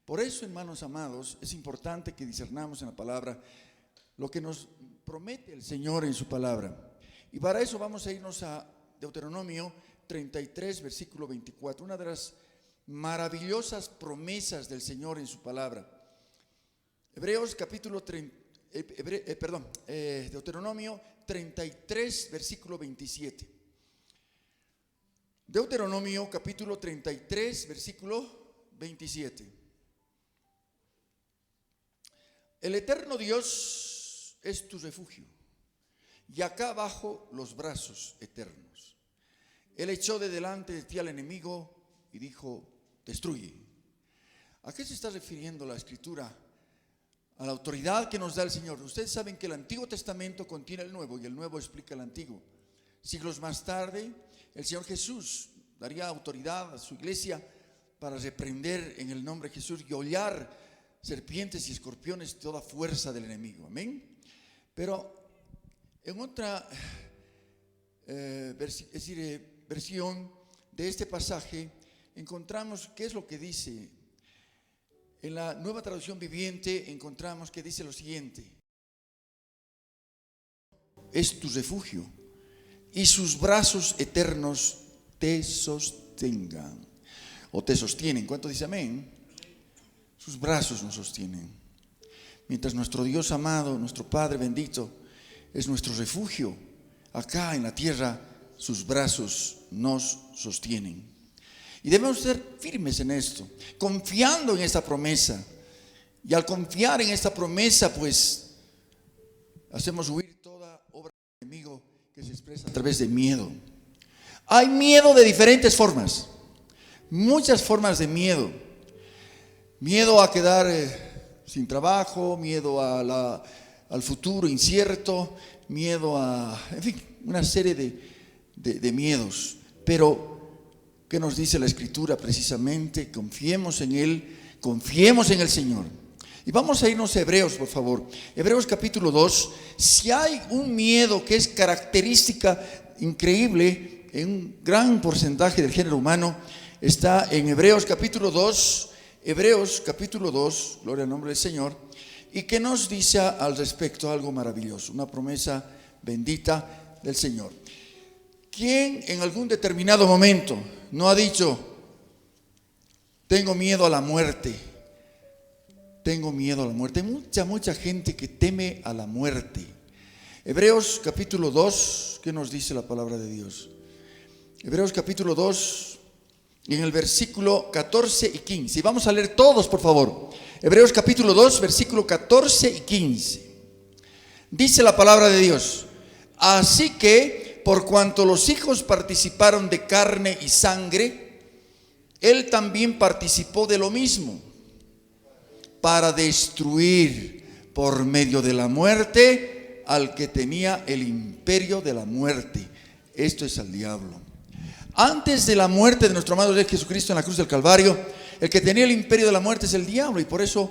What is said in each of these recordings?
Por eso, hermanos amados, es importante que discernamos en la palabra lo que nos promete el Señor en su palabra. Y para eso vamos a irnos a Deuteronomio 33, versículo 24, una de las maravillosas promesas del Señor en su palabra. Deuteronomio 33, versículo 27. Deuteronomio capítulo 33, versículo 27. El eterno Dios es tu refugio, y acá abajo los brazos eternos. Él echó de delante de ti al enemigo y dijo: destruye. ¿A qué se está refiriendo la Escritura? A la autoridad que nos da el Señor. Ustedes saben que el Antiguo Testamento contiene el Nuevo y el Nuevo explica el Antiguo. Siglos más tarde, el Señor Jesús daría autoridad a su iglesia para reprender en el nombre de Jesús y hollar serpientes y escorpiones, toda fuerza del enemigo. Amén. Pero en otra versión de este pasaje encontramos qué es lo que dice. En la Nueva Traducción Viviente encontramos que dice lo siguiente: es tu refugio y sus brazos eternos te sostengan o te sostienen. ¿Cuánto dice amén? Sus brazos nos sostienen. Mientras nuestro Dios amado, nuestro Padre bendito, es nuestro refugio acá en la tierra, sus brazos nos sostienen. Y debemos ser firmes en esto, confiando en esta promesa. Y al confiar en esta promesa, pues hacemos huir toda obra del enemigo que se expresa a través de miedo. Hay miedo de diferentes formas, muchas formas de miedo. Miedo a quedar sin trabajo, miedo al futuro incierto, miedo en fin, una serie de miedos. Pero ¿qué nos dice la Escritura? Precisamente, confiemos en Él, confiemos en el Señor. Y vamos a irnos a Hebreos, por favor. Hebreos capítulo 2. Si hay un miedo que es característica increíble en un gran porcentaje del género humano, está en Hebreos capítulo 2. Hebreos capítulo 2, gloria al nombre del Señor. Y que nos dice al respecto algo maravilloso, una promesa bendita del Señor. ¿Quién en algún determinado momento no ha dicho: tengo miedo a la muerte? Tengo miedo a la muerte. Hay mucha gente que teme a la muerte. Hebreos capítulo 2, ¿qué nos dice la palabra de Dios? Hebreos capítulo 2, en el versículo 14 y 15. Y vamos a leer todos, por favor. Hebreos capítulo 2, versículo 14 y 15. Dice la palabra de Dios: así que, por cuanto los hijos participaron de carne y sangre, Él también participó de lo mismo, para destruir por medio de la muerte al que tenía el imperio de la muerte. Esto es al diablo. Antes de la muerte de nuestro amado Rey Jesucristo en la cruz del Calvario, el que tenía el imperio de la muerte es el diablo, y por eso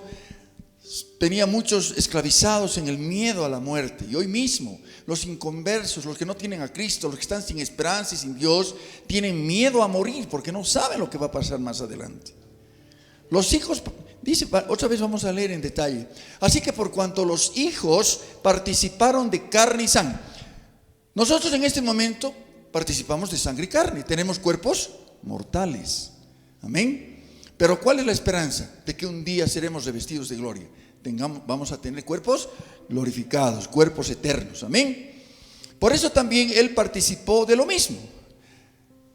tenía muchos esclavizados en el miedo a la muerte. Y hoy mismo los inconversos, los que no tienen a Cristo, los que están sin esperanza y sin Dios, tienen miedo a morir porque no saben lo que va a pasar más adelante. Los hijos, dice, otra vez vamos a leer en detalle. Así que por cuanto los hijos participaron de carne y sangre, nosotros en este momento participamos de sangre y carne, tenemos cuerpos mortales. Amén. Pero ¿cuál es la esperanza? De que un día seremos revestidos de gloria. Vamos a tener cuerpos glorificados, cuerpos eternos. Amén. Por eso también Él participó de lo mismo.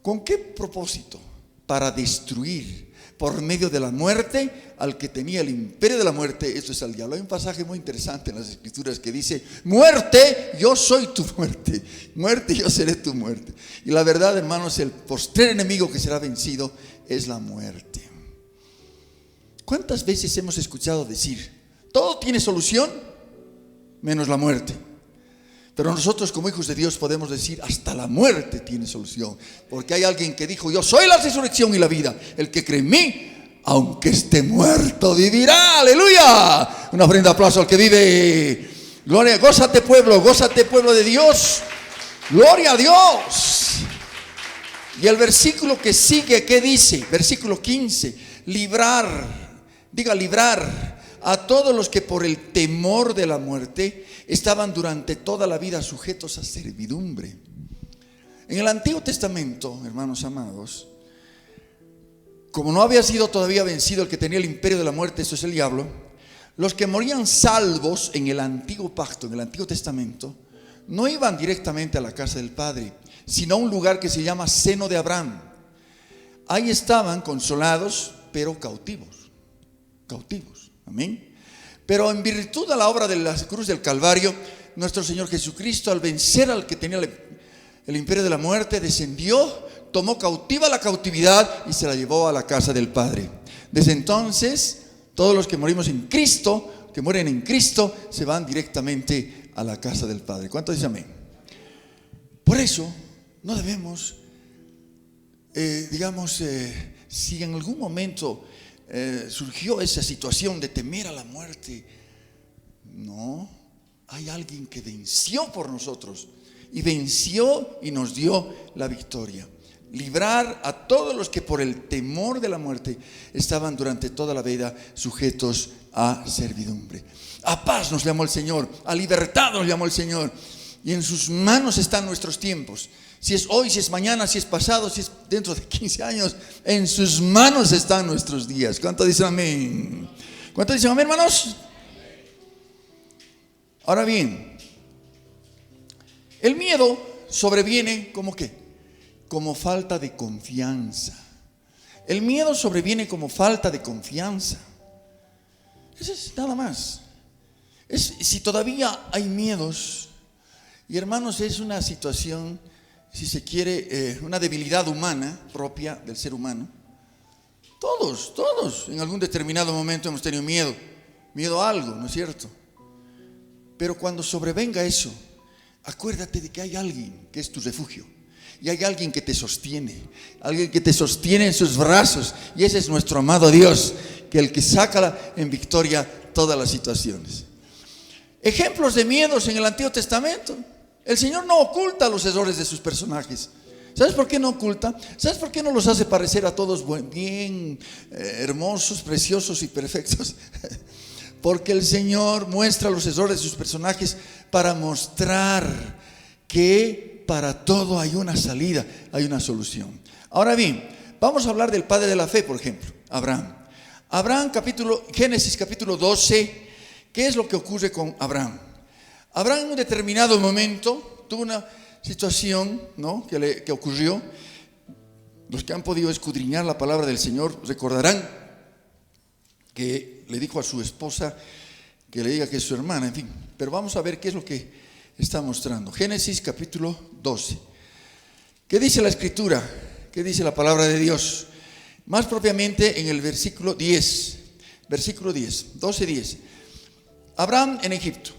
¿Con qué propósito? Para destruir por medio de la muerte al que tenía el imperio de la muerte, esto es al diablo. Hay un pasaje muy interesante en las Escrituras que dice: muerte, yo soy tu muerte, muerte, yo seré tu muerte. Y la verdad, hermanos, el postrer enemigo que será vencido es la muerte. ¿Cuántas veces hemos escuchado decir: todo tiene solución menos la muerte? Pero nosotros como hijos de Dios podemos decir: hasta la muerte tiene solución, porque hay alguien que dijo: yo soy la resurrección y la vida, el que cree en mí, aunque esté muerto, vivirá. Aleluya. Una ofrenda de aplauso al que vive. Gloria, gózate pueblo de Dios, gloria a Dios. Y el versículo que sigue, ¿qué dice? Versículo 15: librar, diga librar a todos los que por el temor de la muerte estaban durante toda la vida sujetos a servidumbre. En el Antiguo Testamento, hermanos amados, como no había sido todavía vencido el que tenía el imperio de la muerte, eso es el diablo, los que morían salvos en el Antiguo Pacto, en el Antiguo Testamento, no iban directamente a la casa del Padre, sino a un lugar que se llama Seno de Abraham. Ahí estaban consolados, pero cautivos. Amén. Pero en virtud de la obra de la cruz del Calvario, nuestro Señor Jesucristo, al vencer al que tenía el imperio de la muerte, descendió, tomó cautiva la cautividad y se la llevó a la casa del Padre. Desde entonces, todos los que morimos en Cristo, que mueren en Cristo, se van directamente a la casa del Padre. ¿Cuántos dicen amén? Por eso, no debemos, si en algún momento surgió esa situación de temer a la muerte, no, hay alguien que venció por nosotros y venció y nos dio la victoria. Librar a todos los que por el temor de la muerte estaban durante toda la vida sujetos a servidumbre. A paz nos llamó el Señor, a libertad nos llamó el Señor, y en sus manos están nuestros tiempos. Si es hoy, si es mañana, si es pasado, si es dentro de 15 años, en sus manos están nuestros días. ¿Cuánto dicen amén? ¿Cuánto dicen amén, hermanos? Ahora bien, el miedo sobreviene como ¿qué? Como falta de confianza. El miedo sobreviene como falta de confianza. Eso es nada más. Si todavía hay miedos, y hermanos, es una situación, si se quiere, una debilidad humana propia del ser humano. Todos en algún determinado momento hemos tenido miedo a algo, ¿no es cierto? Pero cuando sobrevenga eso, acuérdate de que hay alguien que es tu refugio, y hay alguien que te sostiene, alguien que te sostiene en sus brazos, y ese es nuestro amado Dios, que el que saca en victoria todas las situaciones. Ejemplos de miedos en el Antiguo Testamento. El Señor no oculta los errores de sus personajes. ¿Sabes por qué no oculta? ¿Sabes por qué no los hace parecer a todos bien hermosos, preciosos y perfectos? Porque el Señor muestra los errores de sus personajes para mostrar que para todo hay una salida, hay una solución. Ahora bien, vamos a hablar del padre de la fe, por ejemplo, Abraham. Génesis capítulo 12, ¿qué es lo que ocurre con Abraham? Abraham en un determinado momento tuvo una situación, ¿no?, que ocurrió. Los que han podido escudriñar la palabra del Señor recordarán que le dijo a su esposa que le diga que es su hermana, en fin. Pero vamos a ver qué es lo que está mostrando. Génesis capítulo 12. ¿Qué dice la Escritura? ¿Qué dice la palabra de Dios? Más propiamente en el versículo 10. Versículo 10, 12:10. Abraham en Egipto.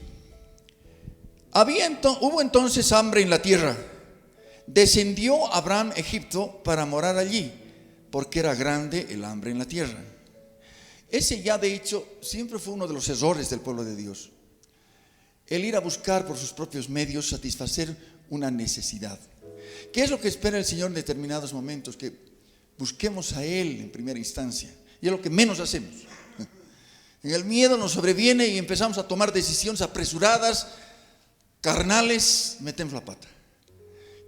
Hubo entonces hambre en la tierra. Descendió Abraham a Egipto para morar allí, porque era grande el hambre en la tierra. Ese ya de hecho siempre fue uno de los errores del pueblo de Dios. El ir a buscar por sus propios medios satisfacer una necesidad. ¿Qué es lo que espera el Señor en determinados momentos? Que busquemos a Él en primera instancia. Y es lo que menos hacemos. En el miedo nos sobreviene y empezamos a tomar decisiones apresuradas, carnales, metemos la pata.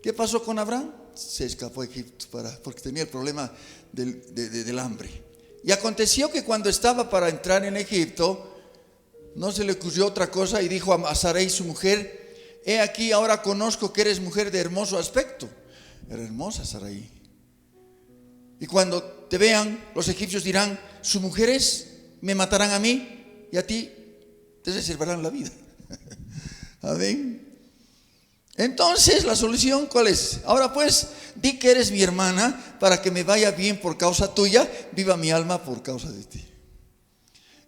¿Qué pasó con Abraham? Se escapó a Egipto porque tenía el problema del hambre. Y aconteció que cuando estaba para entrar en Egipto, no se le ocurrió otra cosa y dijo a Sarai su mujer: he aquí, ahora conozco que eres mujer de hermoso aspecto. Era hermosa Sarai. Y cuando te vean, los egipcios dirán: su mujer es, me matarán a mí y a ti te reservarán la vida. Amén. Entonces, la solución, ¿cuál es? Ahora pues, di que eres mi hermana para que me vaya bien por causa tuya, viva mi alma por causa de ti.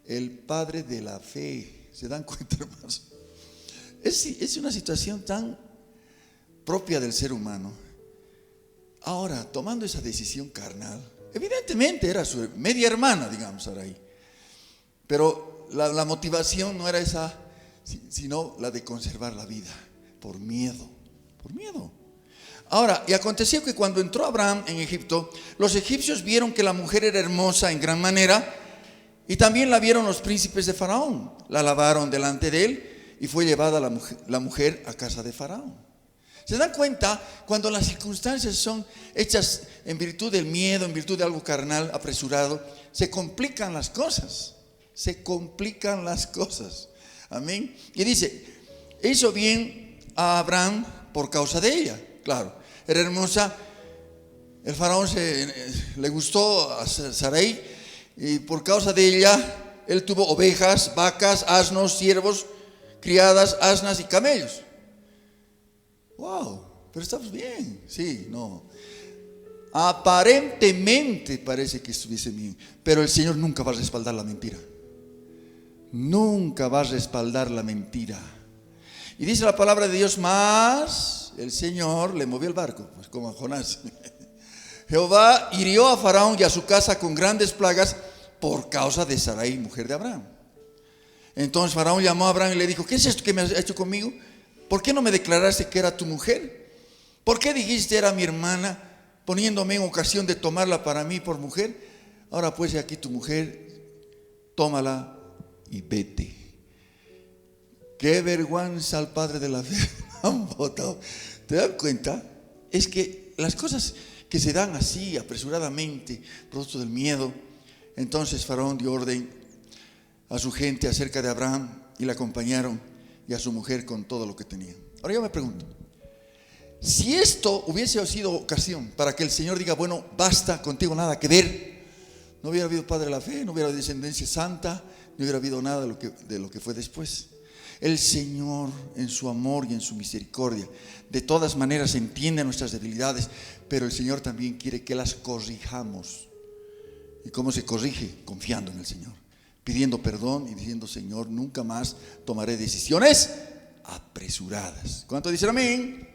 El padre de la fe. ¿Se dan cuenta, hermanos? Es una situación tan propia del ser humano. Ahora, tomando esa decisión carnal, evidentemente era su media hermana, digamos, Sarai. Pero la motivación no era esa, sino la de conservar la vida. Por miedo. Ahora, y aconteció que cuando entró Abraham en Egipto, los egipcios vieron que la mujer era hermosa en gran manera, y también la vieron los príncipes de Faraón. La alabaron delante de él, y fue llevada la mujer a casa de Faraón. ¿Se dan cuenta? Cuando las circunstancias son hechas en virtud del miedo, en virtud de algo carnal, apresurado, se complican las cosas. Amén. Y dice: hizo bien a Abraham por causa de ella. Claro, era hermosa. El faraón le gustó a Sarai, y por causa de ella él tuvo ovejas, vacas, asnos, siervos, criadas, asnas y camellos. Wow, pero estamos bien. Sí, no. Aparentemente parece que estuviese bien, pero el Señor nunca va a respaldar la mentira. Nunca va a respaldar la mentira. Y dice la palabra de Dios: más el Señor le movió el barco, pues como a Jonás. Jehová hirió a Faraón y a su casa con grandes plagas por causa de Sarai, mujer de Abraham. Entonces Faraón llamó a Abraham y le dijo: ¿qué es esto que me has hecho conmigo? ¿Por qué no me declaraste que era tu mujer? ¿Por qué dijiste era mi hermana, poniéndome en ocasión de tomarla para mí por mujer? Ahora pues, aquí tu mujer, tómala y vete. Qué vergüenza al padre de la fe han votado. ¿Te dan cuenta? Es que las cosas que se dan así apresuradamente, producto del miedo. Entonces Faraón dio orden a su gente acerca de Abraham y la acompañaron, y a su mujer con todo lo que tenían. Ahora yo me pregunto, si esto hubiese sido ocasión para que el Señor diga: bueno, basta, contigo nada que ver, no hubiera habido padre de la fe, no hubiera habido descendencia santa, no hubiera habido nada de lo que fue después. El Señor, en su amor y en su misericordia, de todas maneras entiende nuestras debilidades, pero el Señor también quiere que las corrijamos. ¿Y cómo se corrige? Confiando en el Señor, pidiendo perdón y diciendo: Señor, nunca más tomaré decisiones apresuradas. ¿Cuánto dicen amén?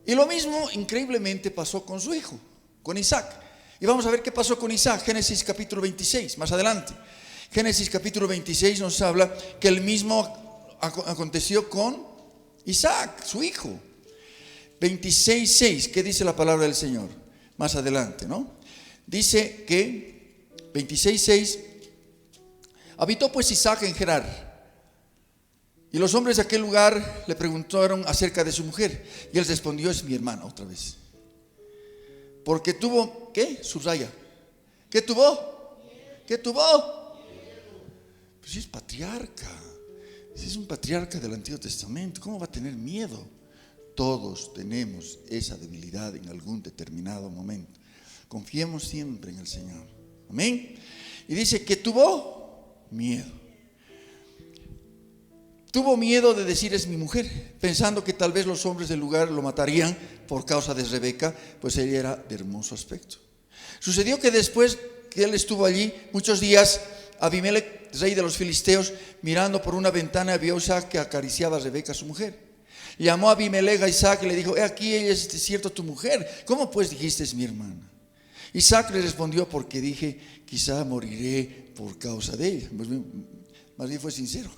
Y lo mismo increíblemente pasó con su hijo, con Isaac. Y vamos a ver qué pasó con Isaac. Génesis capítulo 26, más adelante. Génesis capítulo 26 nos habla que el mismo aconteció con Isaac, su hijo. 26:6, ¿qué dice la palabra del Señor? Más adelante, ¿no? Dice que 26:6: habitó pues Isaac en Gerar, y los hombres de aquel lugar le preguntaron acerca de su mujer, y él respondió: es mi hermana. Otra vez, porque tuvo, ¿qué? Subraya, ¿qué tuvo? ¿Qué tuvo? Pues si es patriarca, si es un patriarca del Antiguo Testamento, ¿cómo va a tener miedo? Todos tenemos esa debilidad en algún determinado momento. Confiemos siempre en el Señor. Amén. Y dice que tuvo miedo. Tuvo miedo de decir: es mi mujer, pensando que tal vez los hombres del lugar lo matarían por causa de Rebeca, pues ella era de hermoso aspecto. Sucedió que después que él estuvo allí muchos días, Abimelech, rey de los filisteos, mirando por una ventana, vio a Isaac que acariciaba a Rebeca, su mujer. Llamó a Abimelech a Isaac y le dijo: he aquí, ella es de cierto tu mujer. ¿Cómo pues dijiste: es mi hermana? Isaac le respondió: porque dije, quizá moriré por causa de ella. Más bien fue sincero.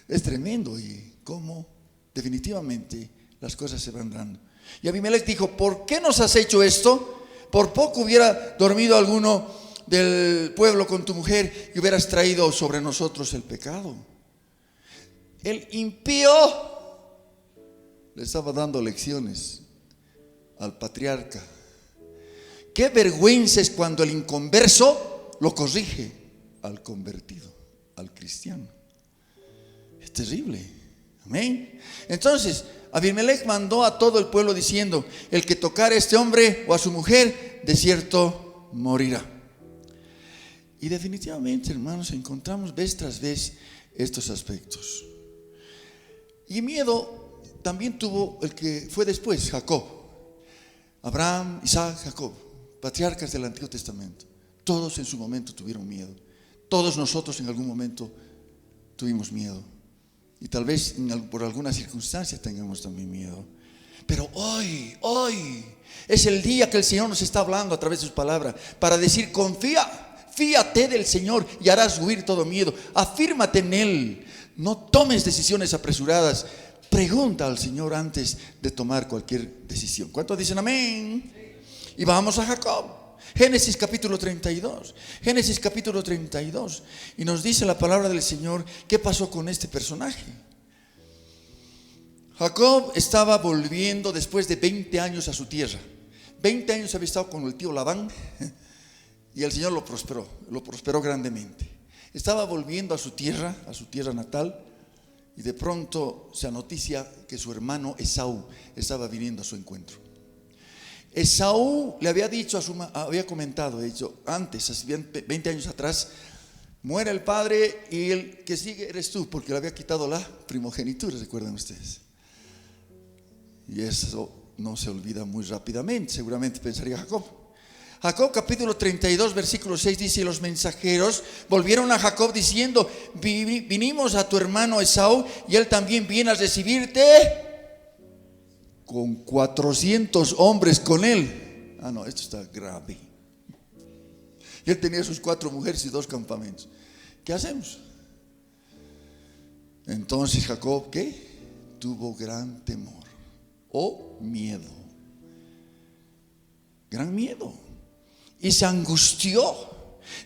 Es tremendo y cómo definitivamente las cosas se van dando. Y Abimelech dijo: ¿por qué nos has hecho esto? Por poco hubiera dormido alguno del pueblo con tu mujer y hubieras traído sobre nosotros el pecado. El impío le estaba dando lecciones al patriarca. Qué vergüenza es cuando el inconverso lo corrige al convertido, al cristiano. Es terrible. Amén. Entonces Abimelech mandó a todo el pueblo diciendo: el que tocare a este hombre o a su mujer, de cierto morirá. Y definitivamente, hermanos, encontramos vez tras vez estos aspectos. Y miedo también tuvo el que fue después, Jacob. Abraham, Isaac, Jacob, patriarcas del Antiguo Testamento. Todos en su momento tuvieron miedo. Todos nosotros en algún momento tuvimos miedo. Y tal vez por alguna circunstancia tengamos también miedo. Pero hoy es el día que el Señor nos está hablando a través de su palabra para decir: confía, fíate del Señor y harás huir todo miedo. Afírmate en Él. No tomes decisiones apresuradas. Pregunta al Señor antes de tomar cualquier decisión. ¿Cuántos dicen amén? Y vamos a Jacob. Génesis capítulo 32. Génesis capítulo 32. Y nos dice la palabra del Señor qué pasó con este personaje. Jacob estaba volviendo después de 20 años a su tierra. 20 años había estado con el tío Labán y el Señor lo prosperó grandemente. Estaba volviendo a su tierra natal, y de pronto se anoticia que su hermano Esaú estaba viniendo a su encuentro. Esaú le había dicho había comentado, de hecho, antes, hace 20 años atrás: muere el padre y el que sigue eres tú, porque le había quitado la primogenitura, ¿recuerdan ustedes? Y eso no se olvida muy rápidamente, seguramente pensaría Jacob. Jacob capítulo 32 versículo 6 dice: los mensajeros volvieron a Jacob diciendo: vinimos a tu hermano Esaú y él también viene a recibirte con 400 hombres con él. No, esto está grave. Y él tenía sus 4 mujeres y 2 campamentos. ¿Qué hacemos? Entonces Jacob, ¿qué? Tuvo gran temor o miedo, gran miedo, y se angustió.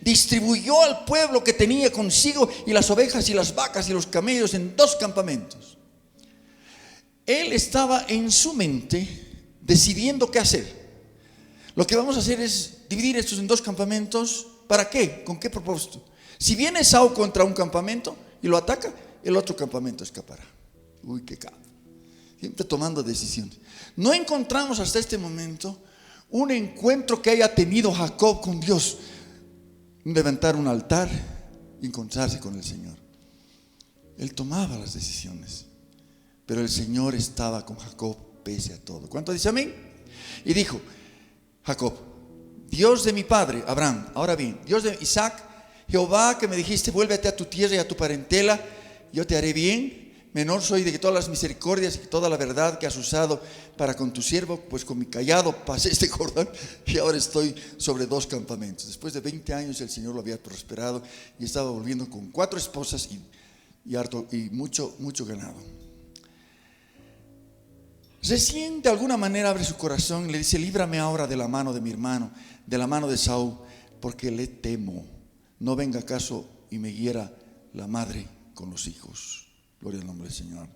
Distribuyó al pueblo que tenía consigo y las ovejas y las vacas y los camellos en 2 campamentos. Él estaba en su mente decidiendo qué hacer. Lo que vamos a hacer es dividir estos en 2 campamentos. ¿Para qué? ¿Con qué propósito? Si viene Esaú contra un campamento y lo ataca, el otro campamento escapará. Uy, qué cabrón. Siempre tomando decisiones. No encontramos hasta este momento un encuentro que haya tenido Jacob con Dios. Levantar un altar y encontrarse con el Señor. Él tomaba las decisiones, pero el Señor estaba con Jacob pese a todo. ¿Cuánto dice amén? Y dijo Jacob: Dios de mi padre Abraham, ahora bien, Dios de Isaac, Jehová que me dijiste: vuélvete a tu tierra y a tu parentela, yo te haré bien. Menor soy de que todas las misericordias y toda la verdad que has usado para con tu siervo, pues con mi cayado pasé este Jordán y ahora estoy sobre 2 campamentos. Después de 20 años el Señor lo había prosperado y estaba volviendo con 4 esposas y mucho ganado. Recién de alguna manera abre su corazón y le dice: líbrame ahora de la mano de mi hermano, de la mano de Esaú, porque le temo. No venga acaso y me hiera la madre con los hijos. Gloria al nombre del Señor.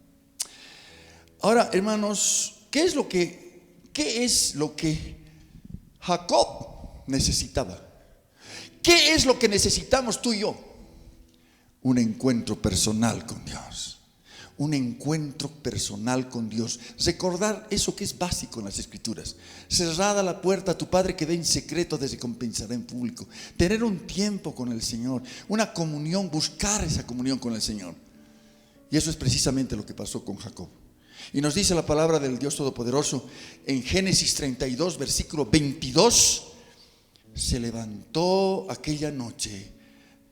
Ahora, hermanos, ¿qué es lo que Jacob necesitaba? ¿Qué es lo que necesitamos tú y yo? Un encuentro personal con Dios. Un encuentro personal con Dios. Recordar eso que es básico en las Escrituras. Cerrada la puerta a tu Padre que ve en secreto, te recompensará en público. Tener un tiempo con el Señor, una comunión, buscar esa comunión con el Señor. Y eso es precisamente lo que pasó con Jacob. Y nos dice la palabra del Dios Todopoderoso en Génesis 32 versículo 22: se levantó aquella noche,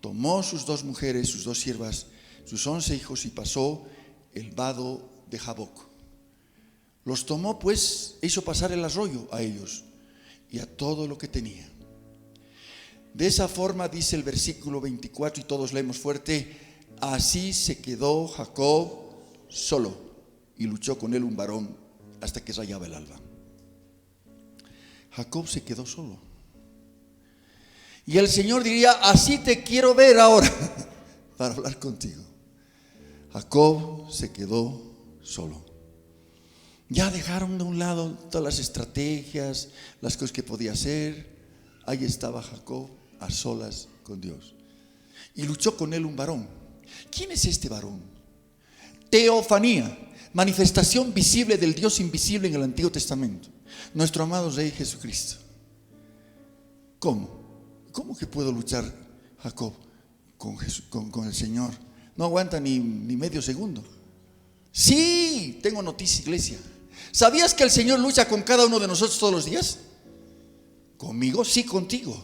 tomó sus 2 mujeres, sus 2 siervas, sus 11 hijos y pasó el vado de Jaboc. Los tomó pues, hizo pasar el arroyo a ellos y a todo lo que tenía. De esa forma, dice el versículo 24, y todos leemos fuerte: así se quedó Jacob solo, y luchó con él un varón hasta que rayaba el alba. Jacob se quedó solo. Y el Señor diría: así te quiero ver ahora para hablar contigo. Jacob se quedó solo. Ya dejaron de un lado todas las estrategias, las cosas que podía hacer. Ahí estaba Jacob a solas con Dios. Y luchó con él un varón. ¿Quién es este varón? Teofanía, manifestación visible del Dios invisible en el Antiguo Testamento. Nuestro amado Rey Jesucristo. ¿Cómo? ¿Cómo que puedo luchar, Jacob, con el Señor? No aguanta ni medio segundo. Sí, tengo noticia, iglesia. ¿Sabías que el Señor lucha con cada uno de nosotros todos los días? ¿Conmigo? Sí, contigo.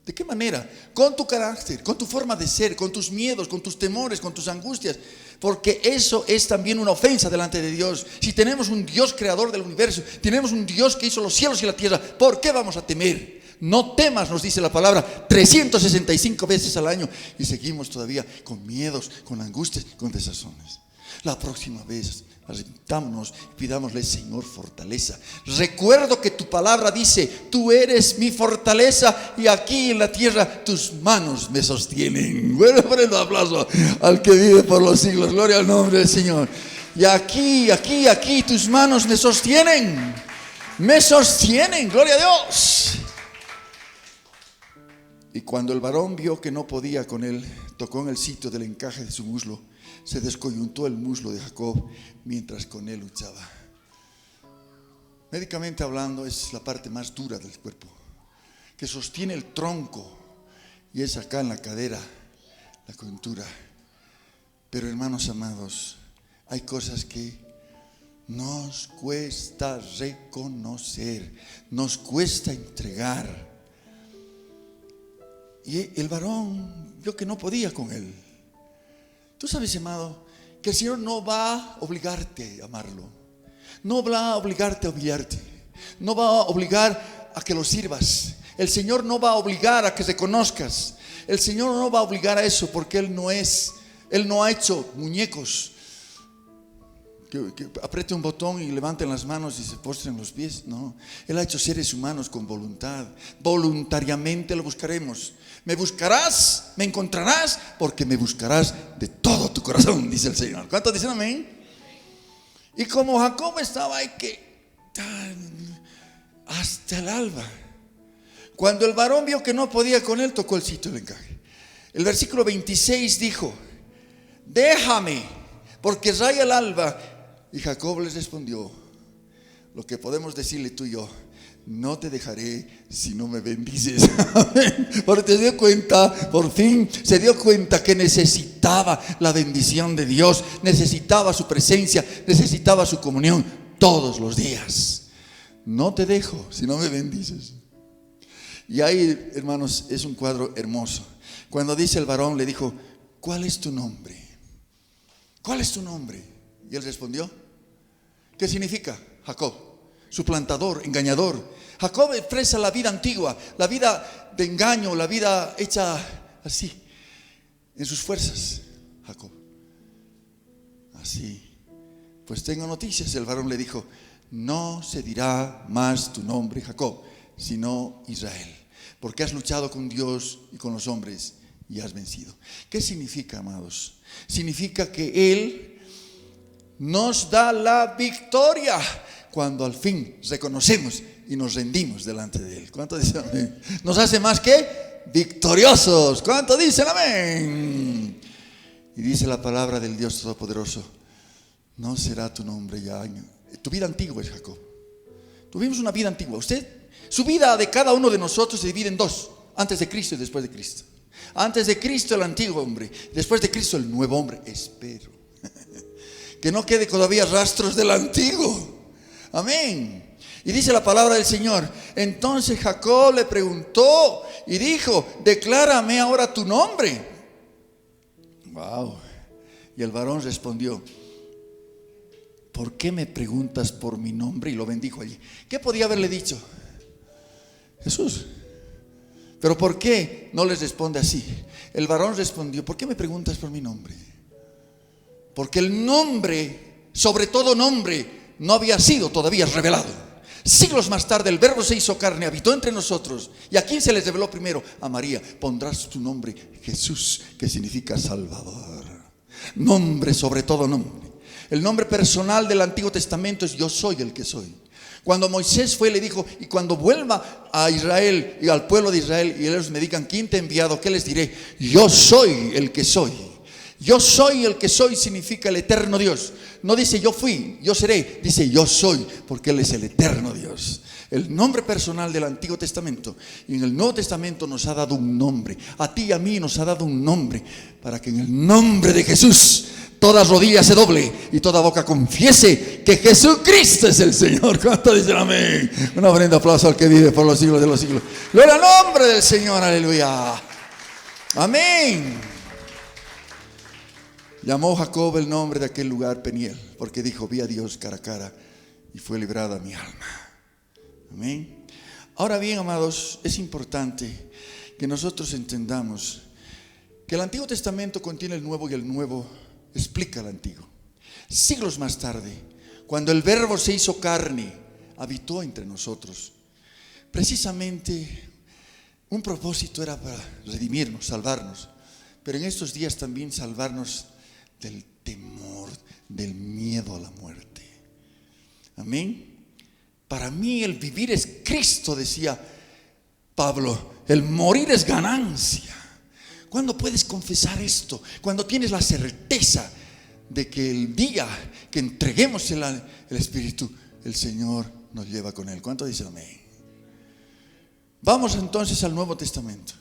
¿De qué manera? Con tu carácter, con tu forma de ser, con tus miedos, con tus temores, con tus angustias. Porque eso es también una ofensa delante de Dios. Si tenemos un Dios creador del universo, tenemos un Dios que hizo los cielos y la tierra, ¿por qué vamos a temer? No temas, nos dice la palabra 365 veces al año, y seguimos todavía con miedos, con angustias, con desazones. La próxima vez arrepentámonos y pidámosle: Señor, fortaleza. Recuerdo que tu palabra dice: tú eres mi fortaleza, y aquí en la tierra tus manos me sostienen. Bueno, por un aplauso al que vive por los siglos. Gloria al nombre del Señor. Y aquí tus manos me sostienen. Me sostienen, gloria a Dios. Y cuando el varón vio que no podía con él, tocó en el sitio del encaje de su muslo. Se descoyuntó el muslo de Jacob mientras con él luchaba. Médicamente hablando, es la parte más dura del cuerpo, que sostiene el tronco, y es acá en la cadera, la coyuntura. Pero hermanos amados, hay cosas que nos cuesta reconocer, nos cuesta entregar. Y el varón vio que no podía con él. Tú sabes, amado, que el Señor no va a obligarte a amarlo, no va a obligarte a humillarte, no va a obligar a que lo sirvas. El Señor no va a obligar a que reconozcas. El Señor no va a obligar a eso, porque Él no ha hecho muñecos que apriete un botón y levanten las manos y se postren los pies. No, Él ha hecho seres humanos con voluntad. Voluntariamente lo buscaremos. Me buscarás, me encontrarás, porque me buscarás de todo tu corazón, dice el Señor. ¿Cuántos dicen amén? Y como Jacob estaba ahí hasta el alba, cuando el varón vio que no podía con él, tocó el sitio del encaje. El versículo 26 dijo: déjame, porque raya el alba. Y Jacob les respondió lo que podemos decirle tú y yo: no te dejaré si no me bendices. Porque se dio cuenta, por fin se dio cuenta que necesitaba la bendición de Dios, necesitaba su presencia, necesitaba su comunión todos los días. No te dejo si no me bendices. Y ahí, hermanos, es un cuadro hermoso. Cuando dice el varón, le dijo: ¿cuál es tu nombre? ¿Cuál es tu nombre? Y él respondió: ¿qué significa Jacob? Suplantador, engañador. Jacob expresa la vida antigua, la vida de engaño, la vida hecha así, en sus fuerzas. Jacob, así. Pues tengo noticias. El varón le dijo: no se dirá más tu nombre Jacob, sino Israel, porque has luchado con Dios y con los hombres y has vencido. ¿Qué significa, amados? Significa que Él nos da la victoria cuando al fin reconocemos y nos rendimos delante de Él. ¿Cuánto dicen amén? Nos hace más que victoriosos. ¿Cuánto dicen amén? Y dice la palabra del Dios Todopoderoso: no será tu nombre ya. Tu vida antigua es Jacob. Tuvimos una vida antigua. Su vida de cada uno de nosotros se divide en dos: antes de Cristo y después de Cristo. Antes de Cristo el antiguo hombre, después de Cristo el nuevo hombre. Espero que no quede todavía rastros del antiguo. Amén. Y dice la palabra del Señor: entonces Jacob le preguntó y dijo: declárame ahora tu nombre. Wow. Y el varón respondió: ¿por qué me preguntas por mi nombre? Y lo bendijo allí. ¿Qué podía haberle dicho? Jesús. Pero ¿por qué no les responde así? El varón respondió: ¿por qué me preguntas por mi nombre? Porque el nombre, sobre todo nombre, no había sido todavía revelado. Siglos más tarde el Verbo se hizo carne, habitó entre nosotros. ¿Y a quién se les reveló primero? A María. Pondrás tu nombre Jesús, que significa Salvador. Nombre sobre todo nombre. El nombre personal del Antiguo Testamento es: yo soy el que soy. Cuando Moisés fue, le dijo: y cuando vuelva a Israel y al pueblo de Israel y ellos me digan: ¿quién te ha enviado? ¿Qué les diré? Yo soy el que soy. Yo soy el que soy significa el eterno Dios. No dice yo fui, yo seré, dice yo soy, porque Él es el eterno Dios. El nombre personal del Antiguo Testamento. Y en el Nuevo Testamento nos ha dado un nombre. A ti y a mí nos ha dado un nombre, para que en el nombre de Jesús toda rodilla se doble y toda boca confiese que Jesucristo es el Señor. ¿Cuánto dicen amén? Un ofrenda aplauso al que vive por los siglos de los siglos. Gloria al nombre del Señor, aleluya. Amén. Llamó Jacob el nombre de aquel lugar Peniel, porque dijo: vi a Dios cara a cara y fue librada mi alma. Amén. Ahora bien, amados, es importante que nosotros entendamos que el Antiguo Testamento contiene el Nuevo y el Nuevo explica el Antiguo. Siglos más tarde, cuando el Verbo se hizo carne, habitó entre nosotros. Precisamente un propósito era para redimirnos, salvarnos, pero en estos días también salvarnos del temor, del miedo a la muerte. Amén. Para mí el vivir es Cristo, decía Pablo. El morir es ganancia. ¿Cuándo puedes confesar esto? Cuando tienes la certeza de que el día que entreguemos el Espíritu, el Señor nos lleva con Él. ¿Cuánto dicen amén? Vamos entonces al Nuevo Testamento.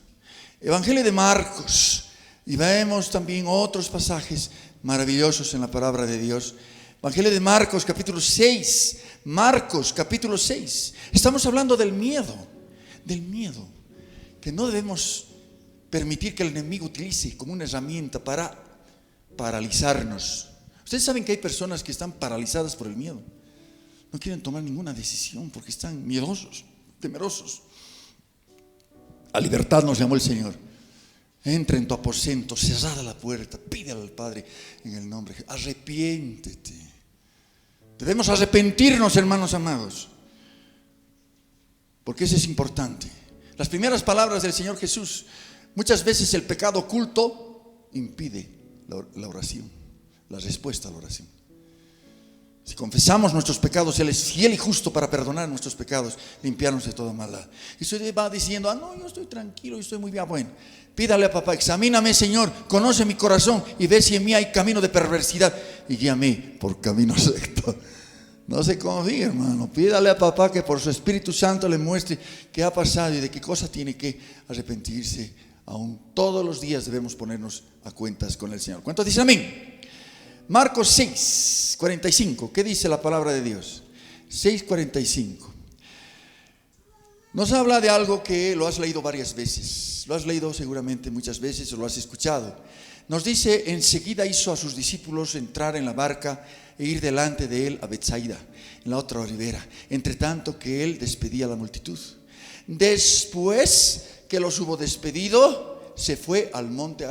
Evangelio de Marcos. Y vemos también otros pasajes maravillosos en la palabra de Dios. Evangelio de Marcos, capítulo 6. Marcos, capítulo 6. Estamos hablando del miedo. Del miedo. Que no debemos permitir que el enemigo utilice como una herramienta para paralizarnos. Ustedes saben que hay personas que están paralizadas por el miedo. No quieren tomar ninguna decisión porque están miedosos, temerosos. A libertad nos llamó el Señor. Entra en tu aposento, cerrada la puerta, pídele al Padre en el nombre. Arrepiéntete. Debemos arrepentirnos, hermanos amados, porque eso es importante. Las primeras palabras del Señor Jesús: muchas veces el pecado oculto impide la oración, la respuesta a la oración. Si confesamos nuestros pecados, Él es fiel y justo para perdonar nuestros pecados, limpiarnos de toda maldad. Y usted va diciendo: no, yo estoy tranquilo, yo estoy muy bien. Bueno, pídale a papá: examíname, Señor, conoce mi corazón y ve si en mí hay camino de perversidad y guíame por camino recto. No se confíe, hermano. Pídale a papá que por su Espíritu Santo le muestre qué ha pasado y de qué cosa tiene que arrepentirse. Aún todos los días debemos ponernos a cuentas con el Señor. ¿Cuántos dicen amén? Marcos 6, 45. ¿Qué dice la palabra de Dios? 6:45. Nos habla de algo que lo has leído varias veces. Lo has leído seguramente muchas veces o lo has escuchado. Nos dice: enseguida hizo a sus discípulos entrar en la barca e ir delante de él a Betsaida, en la otra ribera, entre tanto que él despedía a la multitud. Después que los hubo despedido, se fue al monte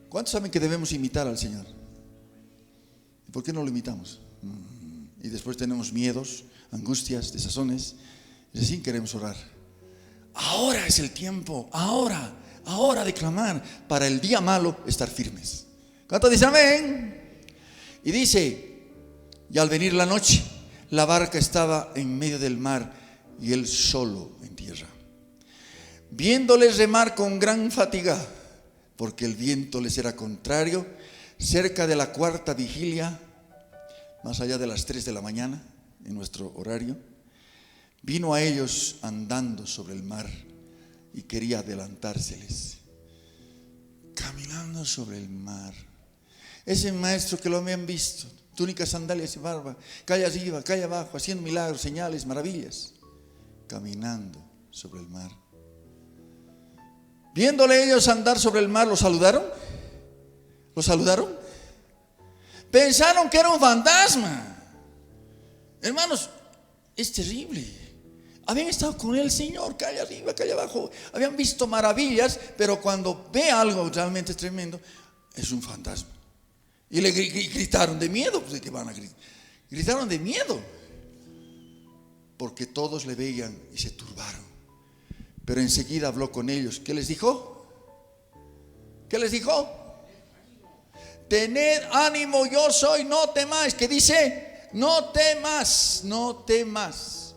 ¿Cuántos saben que debemos imitar al Señor? ¿Por qué no lo imitamos? Y después tenemos miedos, angustias, desazones, y así queremos orar. Ahora es el tiempo, ahora de clamar, para el día malo estar firmes. ¿Cuántos dicen amén? Y dice: y al venir la noche, la barca estaba en medio del mar y él solo en tierra. Viéndoles remar con gran fatiga, porque el viento les era contrario, cerca de la cuarta vigilia, más allá de las 3 de la mañana, en nuestro horario, vino a ellos andando sobre el mar y quería adelantárseles, caminando sobre el mar. Ese maestro que lo habían visto, túnica, sandalias y barba, calle arriba, calle abajo, haciendo milagros, señales, maravillas, caminando sobre el mar. Viéndole ellos andar sobre el mar, ¿lo saludaron? ¿Lo saludaron? Pensaron que era un fantasma. Hermanos, es terrible. Habían estado con el Señor, calle arriba, calle abajo. Habían visto maravillas, pero cuando ve algo realmente tremendo, es un fantasma. Y le gritaron de miedo. Pues, ¿de qué van a gritar? Gritaron de miedo, porque todos le veían y se turbaron. Pero enseguida habló con ellos. ¿Qué les dijo? ¿Qué les dijo? Tened ánimo, yo soy, no temáis. ¿Qué dice? No temas, no temas,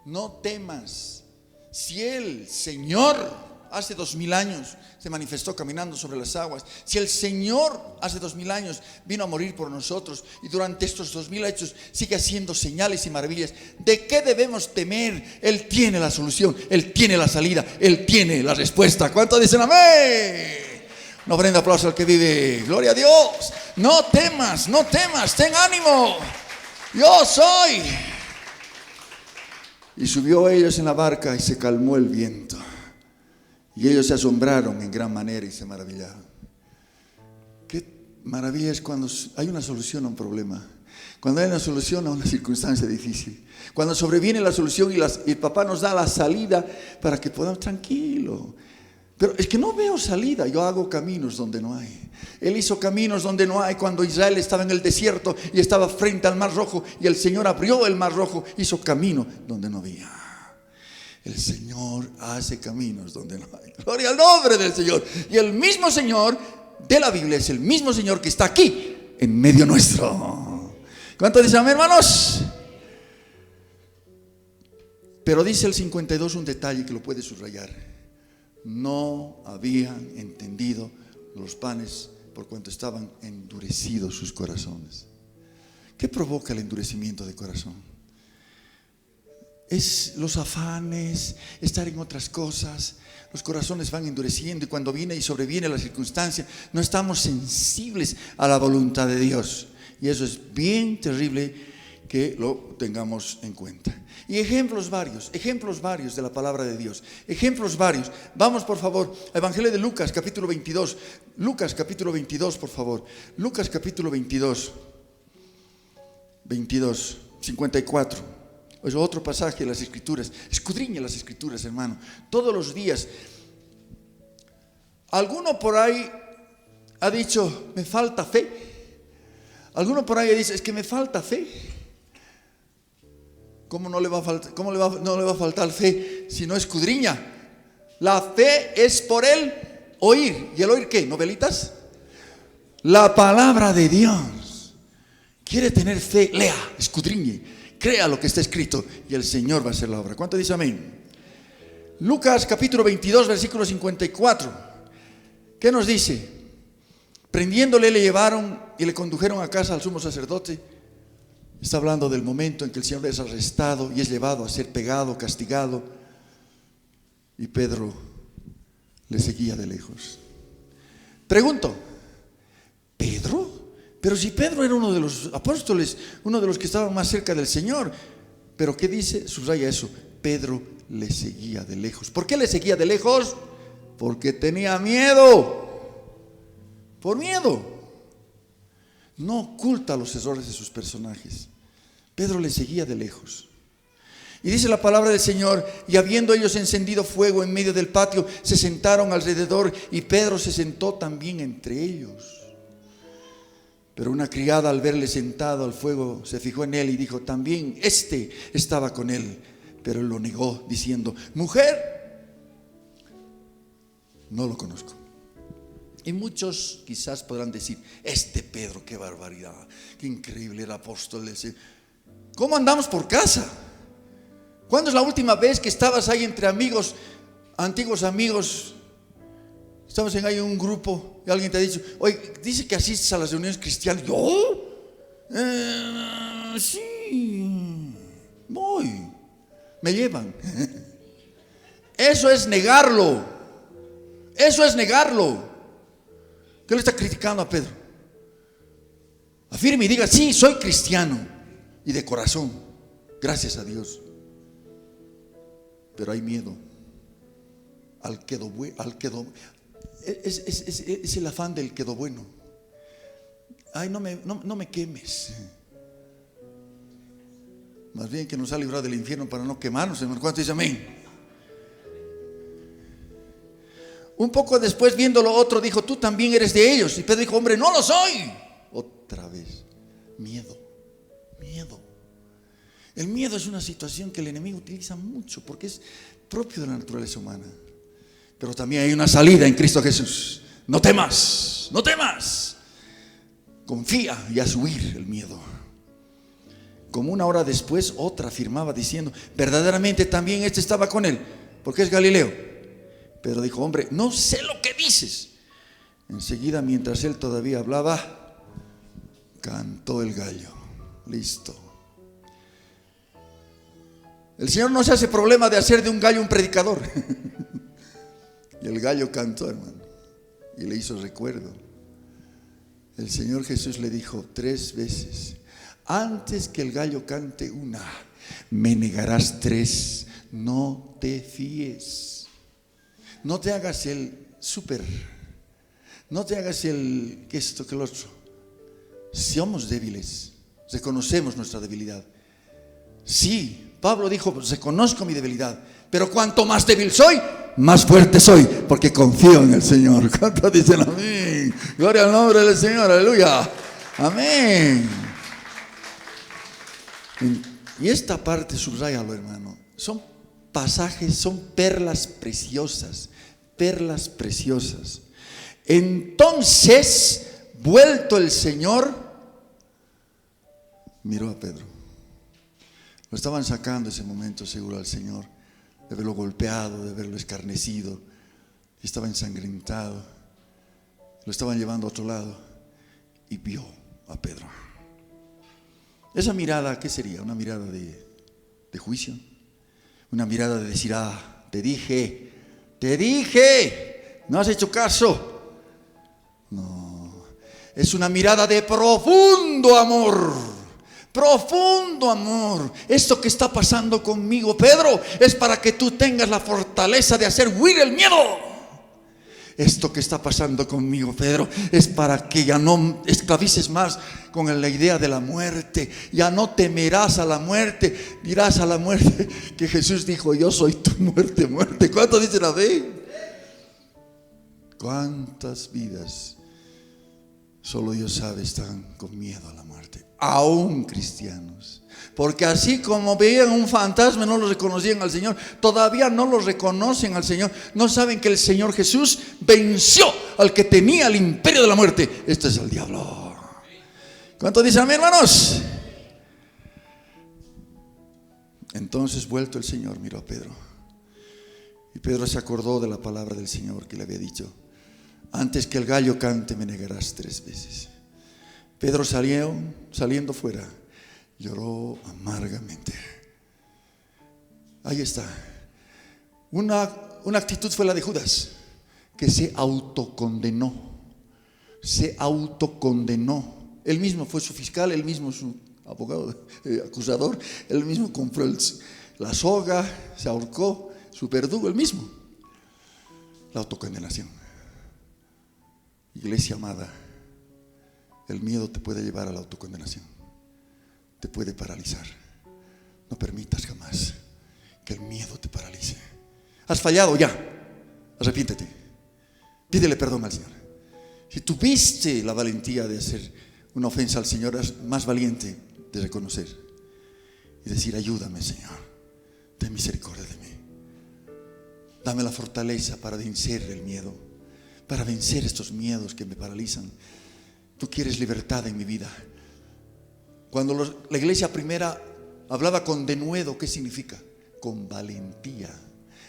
no temas. Si el Señor hace 2000 años se manifestó caminando sobre las aguas, si el Señor hace 2000 años vino a morir por nosotros y durante estos 2000 años sigue haciendo señales y maravillas, ¿de qué debemos temer? Él tiene la solución, Él tiene la salida, Él tiene la respuesta. ¿Cuántos dicen amén? Una ofrenda, aplauso al que vive. Gloria a Dios. No temas, no temas, ten ánimo. Yo soy. Y subió ellos en la barca y se calmó el viento. Y ellos se asombraron en gran manera y se maravillaron. Qué maravilla es cuando hay una solución a un problema. Cuando hay una solución a una circunstancia difícil. Cuando sobreviene la solución y el papá nos da la salida para que podamos tranquilo. Pero es que no veo salida. Yo hago caminos donde no hay. Él hizo caminos donde no hay. Cuando Israel estaba en el desierto y estaba frente al Mar Rojo, y el Señor abrió el Mar Rojo, hizo camino donde no había. El Señor hace caminos donde no hay. Gloria al nombre del Señor. Y el mismo Señor de la Biblia es el mismo Señor que está aquí en medio nuestro. ¿Cuánto dicen amén, hermanos? Pero dice el 52 un detalle que lo puede subrayar. No habían entendido los panes por cuanto estaban endurecidos sus corazones. ¿Qué provoca el endurecimiento de corazón? Es los afanes, estar en otras cosas. Los corazones van endureciendo y cuando viene y sobreviene la circunstancia, no estamos sensibles a la voluntad de Dios. Y eso es bien terrible que lo tengamos en cuenta. Y ejemplos varios de la palabra de Dios. Ejemplos varios. Vamos por favor, Evangelio de Lucas capítulo 22. Lucas capítulo 22, por favor. Lucas capítulo 22, 54. Es otro pasaje de las Escrituras. Escudriñe las Escrituras, hermano, todos los días. Alguno por ahí ha dicho, me falta fe. Alguno por ahí dice, es que me falta fe. ¿Cómo no le va a faltar fe si no escudriña? La fe es por el oír. ¿Y el oír qué? ¿Novelitas? La palabra de Dios. ¿Quiere tener fe? Lea, escudriñe. Crea lo que está escrito y el Señor va a hacer la obra. ¿Cuánto dice amén? Lucas capítulo 22, versículo 54. ¿Qué nos dice? Prendiéndole le llevaron y le condujeron a casa al sumo sacerdote. Está hablando del momento en que el Señor es arrestado y es llevado a ser pegado, castigado. Y Pedro le seguía de lejos. Pregunto, ¿Pedro? Pero si Pedro era uno de los apóstoles, uno de los que estaban más cerca del Señor. Pero ¿qué dice? Subraya eso. Pedro le seguía de lejos. ¿Por qué le seguía de lejos? Porque tenía miedo. Por miedo. No oculta los errores de sus personajes. Pedro le seguía de lejos. Y dice la palabra del Señor, y habiendo ellos encendido fuego en medio del patio, se sentaron alrededor y Pedro se sentó también entre ellos. Pero una criada al verle sentado al fuego se fijó en él y dijo, también este estaba con él. Pero él lo negó diciendo, mujer, no lo conozco. Y muchos quizás podrán decir, este Pedro, qué barbaridad, qué increíble, era apóstol del Señor. ¿Cómo andamos por casa? ¿Cuándo es la última vez que estabas ahí entre amigos, antiguos amigos? Estamos en un grupo y alguien te ha dicho, oye, dice que asistes a las reuniones cristianas. ¿Yo? Sí, voy. Me llevan. Eso es negarlo. Eso es negarlo. ¿Qué le está criticando a Pedro? Afirme y diga, sí, soy cristiano y de corazón, gracias a Dios. Pero hay miedo es el afán del quedó bueno. Ay, no me quemes. Más bien que nos ha librado del infierno para no quemarnos, hermano. ¿Cuánto dice amén? Un poco después, viéndolo otro, dijo: tú también eres de ellos. Y Pedro dijo: hombre, no lo soy. Otra vez, miedo. El miedo es una situación que el enemigo utiliza mucho porque es propio de la naturaleza humana. Pero también hay una salida en Cristo Jesús. No temas. Confía y haz huir el miedo. Como una hora después, otra afirmaba diciendo: verdaderamente también este estaba con él, porque es Galileo. Pedro dijo: hombre, no sé lo que dices. Enseguida, mientras él todavía hablaba, cantó el gallo. Listo. El Señor no se hace problema de hacer de un gallo un predicador. Y el gallo cantó, hermano, y le hizo recuerdo. El Señor Jesús le dijo 3 veces: antes que el gallo cante una, me negarás 3. No te fíes. No te hagas el súper. No te hagas el que esto, que el otro. Somos débiles. Reconocemos nuestra debilidad. Sí, Pablo dijo: reconozco mi debilidad, pero cuanto más débil soy, más fuerte soy, porque confío en el Señor. ¿Cuántos dicen amén? Gloria al nombre del Señor, aleluya. Amén. Y esta parte, subráyalo, hermano. Son pasajes, son perlas preciosas. Perlas preciosas. Entonces, vuelto el Señor, miró a Pedro. Lo estaban sacando ese momento seguro al Señor, de haberlo golpeado, de haberlo escarnecido. Estaba ensangrentado. Lo estaban llevando a otro lado y vio a Pedro. Esa mirada, ¿qué sería? Una mirada de juicio. Una mirada de decir: te dije, no has hecho caso. No, es una mirada de profundo amor. Profundo amor. Esto que está pasando conmigo, Pedro, es para que tú tengas la fortaleza de hacer huir el miedo. Esto que está pasando conmigo, Pedro, es para que ya no esclavices más con la idea de la muerte. Ya no temerás a la muerte. Dirás a la muerte que Jesús dijo: yo soy tu muerte. ¿Cuántos dicen amén? ¿Cuántas vidas, solo Dios sabe, están con miedo a la muerte? Aún cristianos. Porque así como veían un fantasma, no lo reconocían al Señor. Todavía no lo reconocen al Señor. No saben que el Señor Jesús venció al que tenía el imperio de la muerte. Este es el diablo. ¿Cuánto dicen amén, hermanos? Entonces, vuelto el Señor, miró a Pedro. Y Pedro se acordó de la palabra del Señor que le había dicho: antes que el gallo cante, me negarás 3 veces. Pedro saliendo fuera, lloró amargamente. Ahí está. Una actitud fue la de Judas, que se autocondenó. Él mismo fue su fiscal, él mismo su abogado, acusador. Él mismo compró la soga, se ahorcó, su verdugo, él mismo. La autocondenación. Iglesia amada, el miedo te puede llevar a la autocondenación. Te puede paralizar. No permitas jamás que el miedo te paralice. Has fallado ya. Arrepiéntete. Pídele perdón al Señor. Si tuviste la valentía de hacer una ofensa al Señor, es más valiente de reconocer y decir: ayúdame, Señor. Ten misericordia de mí. Dame la fortaleza para vencer el miedo, para vencer estos miedos que me paralizan. Tú quieres libertad en mi vida. Cuando la iglesia primera hablaba con denuedo, ¿qué significa? Con valentía.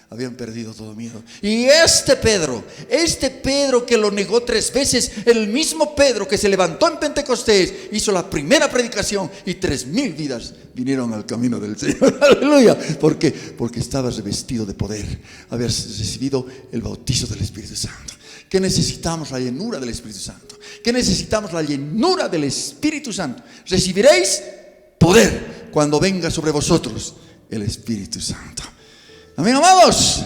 Habían perdido todo miedo. Y este Pedro que lo negó 3 veces, el mismo Pedro que se levantó en Pentecostés, hizo la primera predicación y 3,000 vidas vinieron al camino del Señor. Aleluya. ¿Por qué? Porque estabas revestido de poder. Habías recibido el bautizo del Espíritu Santo. ¿Qué necesitamos? La llenura del Espíritu Santo. ¿Qué necesitamos? La llenura del Espíritu Santo. Recibiréis poder cuando venga sobre vosotros el Espíritu Santo. Amén, amados.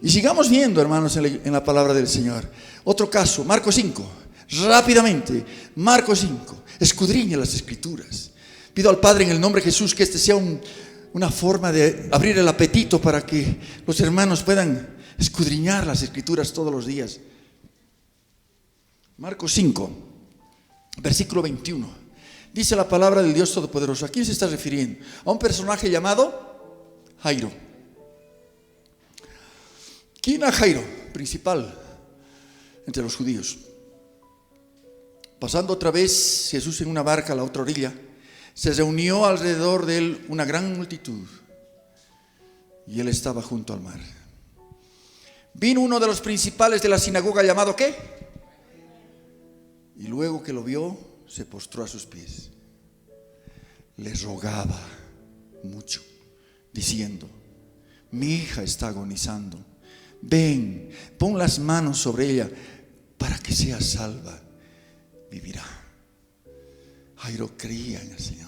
Y sigamos viendo, hermanos, en la palabra del Señor. Otro caso, Marcos 5. Rápidamente, Marcos 5. Escudriña las Escrituras. Pido al Padre en el nombre de Jesús que este sea una forma de abrir el apetito para que los hermanos puedan escudriñar las Escrituras todos los días. Marcos 5, versículo 21. Dice la palabra del Dios Todopoderoso. ¿A quién se está refiriendo? A un personaje llamado Jairo. ¿Quién era Jairo? Principal entre los judíos. Pasando otra vez Jesús en una barca a la otra orilla, se reunió alrededor de él una gran multitud y él estaba junto al mar. Vino uno de los principales de la sinagoga llamado ¿qué? Y luego que lo vio, se postró a sus pies. Le rogaba mucho, diciendo: mi hija está agonizando. Ven, pon las manos sobre ella para que sea salva. Vivirá. Jairo creía en el Señor.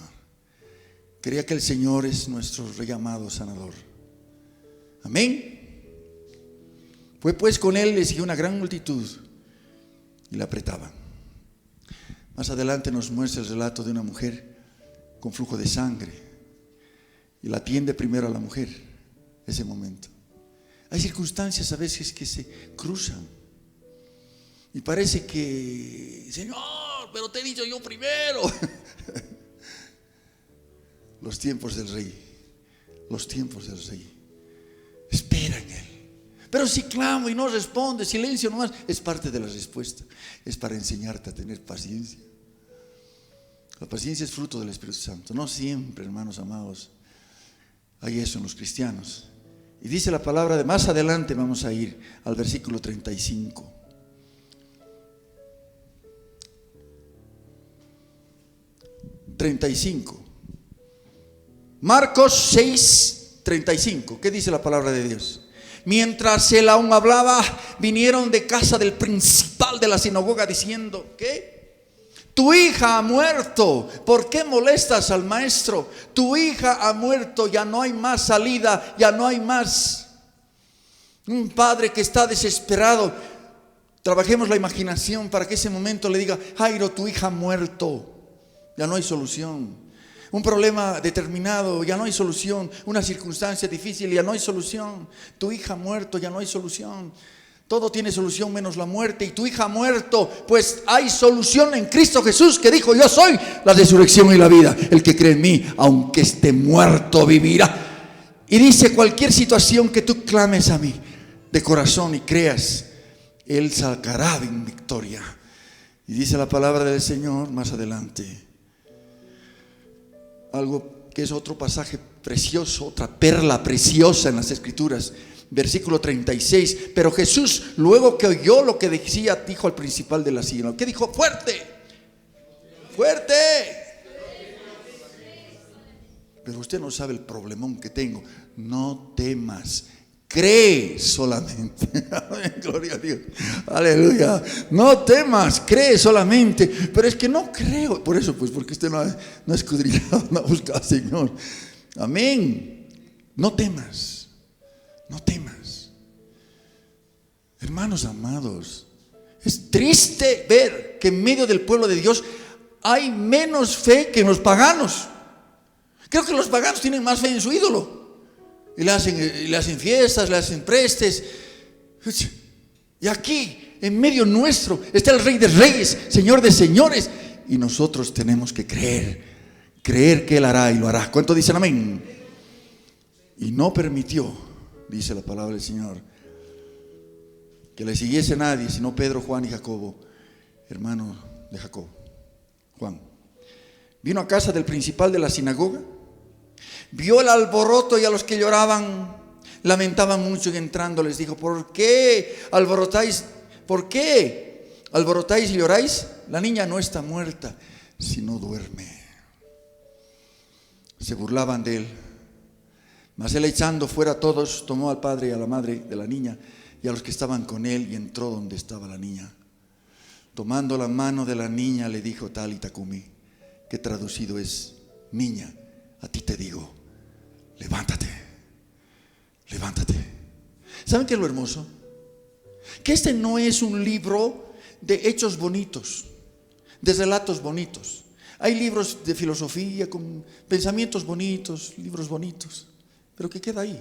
Creía que el Señor es nuestro Rey amado sanador. Amén. Fue pues con él, le siguió una gran multitud y la apretaban. Más adelante nos muestra el relato de una mujer con flujo de sangre y la atiende primero a la mujer. Ese momento. Hay circunstancias a veces que se cruzan y parece que, Señor, pero te he dicho yo primero. Los tiempos del Rey, los tiempos del Rey. Espera en Él. Pero si clamo y no responde, silencio nomás, es parte de la respuesta. Es para enseñarte a tener paciencia. La paciencia es fruto del Espíritu Santo. No siempre, hermanos amados, hay eso en los cristianos. Y dice la palabra de más adelante, vamos a ir al versículo 35. Marcos 6, 35. ¿Qué dice la palabra de Dios? Mientras él aún hablaba, vinieron de casa del principal de la sinagoga diciendo: ¿qué? Tu hija ha muerto. ¿Por qué molestas al maestro? Tu hija ha muerto, ya no hay más salida, ya no hay más. Un padre que está desesperado. Trabajemos la imaginación para que ese momento le diga: Jairo, tu hija ha muerto. Ya no hay solución. Un problema determinado, ya no hay solución. Una circunstancia difícil, ya no hay solución. Tu hija ha muerto, ya no hay solución. Todo tiene solución menos la muerte. Y tu hija ha muerto, pues hay solución en Cristo Jesús, que dijo: yo soy la resurrección y la vida. El que cree en mí, aunque esté muerto, vivirá. Y dice: cualquier situación que tú clames a mí de corazón y creas, Él sacará en victoria. Y dice la palabra del Señor más adelante, algo que es otro pasaje precioso, otra perla preciosa en las Escrituras. Versículo 36. Pero Jesús, luego que oyó lo que decía, dijo al principal de la sinagoga. ¿Qué dijo? ¡Fuerte! ¡Fuerte! Pero usted no sabe el problemón que tengo. No temas. Cree solamente. Gloria a Dios. Aleluya. No temas, cree solamente. Pero es que no creo. Por eso, pues, porque usted no ha escudriñado, no ha buscado al Señor. Amén. No temas. No temas. Hermanos amados, es triste ver que en medio del pueblo de Dios hay menos fe que en los paganos. Creo que los paganos tienen más fe en su ídolo. Y le hacen fiestas, le hacen prestes. Y aquí, en medio nuestro, está el Rey de Reyes, Señor de Señores. Y nosotros tenemos que creer que Él hará y lo hará. ¿Cuánto dicen amén? Y no permitió, dice la palabra del Señor, que le siguiese nadie, sino Pedro, Juan y Jacobo, hermano de Jacob, Juan. Vino a casa del principal de la sinagoga, vio el alboroto y a los que lloraban, lamentaban mucho, y entrando les dijo: ¿por qué alborotáis? ¿Por qué alborotáis y lloráis? La niña no está muerta, sino duerme. Se burlaban de él. Mas él, echando fuera a todos, tomó al padre y a la madre de la niña y a los que estaban con él, y entró donde estaba la niña. Tomando la mano de la niña, le dijo: Talita cumi, que traducido es: niña, a ti te digo, levántate, levántate. ¿Saben qué es lo hermoso? Que este no es un libro de hechos bonitos, de relatos bonitos. Hay libros de filosofía con pensamientos bonitos, libros bonitos, pero ¿qué queda ahí?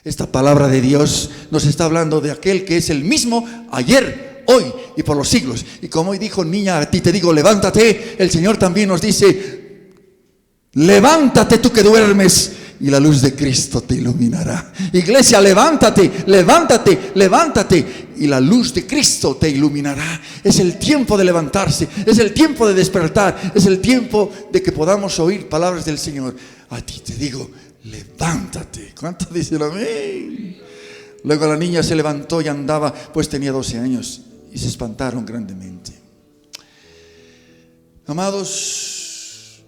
Esta palabra de Dios nos está hablando de aquel que es el mismo ayer, hoy y por los siglos. Y como hoy dijo, niña, a ti te digo, levántate. El Señor también nos dice, levántate tú que duermes y la luz de Cristo te iluminará. Iglesia, levántate, levántate, levántate y la luz de Cristo te iluminará. Es el tiempo de levantarse, es el tiempo de despertar, es el tiempo de que podamos oír palabras del Señor. A ti te digo, levántate. ¿Cuántos dicen amén? Luego la niña se levantó y andaba, pues tenía 12 años, y se espantaron grandemente. Amados,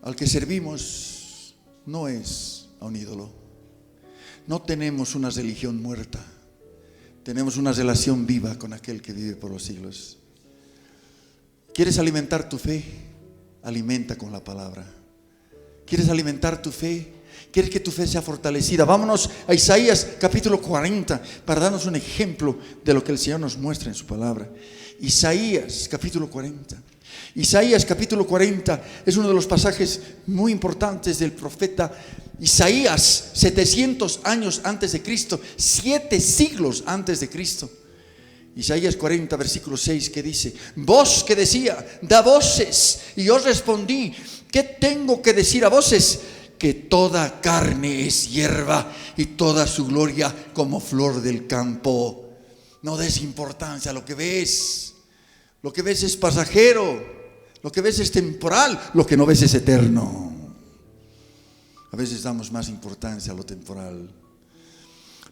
al que servimos no es a un ídolo. No tenemos una religión muerta, tenemos una relación viva con aquel que vive por los siglos. ¿Quieres alimentar tu fe? Alimenta con la palabra. ¿Quieres alimentar tu fe? ¿Quieres que tu fe sea fortalecida? Vámonos a Isaías capítulo 40 para darnos un ejemplo de lo que el Señor nos muestra en su palabra. Isaías capítulo 40. Isaías capítulo 40 es uno de los pasajes muy importantes del profeta Isaías, 700 años antes de Cristo, 7 siglos antes de Cristo. Isaías 40 versículo 6, que dice: voz que decía, da voces, y yo respondí, ¿qué tengo que decir a voces? Que toda carne es hierba y toda su gloria como flor del campo. No des importancia a lo que ves. Lo que ves es pasajero, lo que ves es temporal, lo que no ves es eterno. A veces damos más importancia a lo temporal.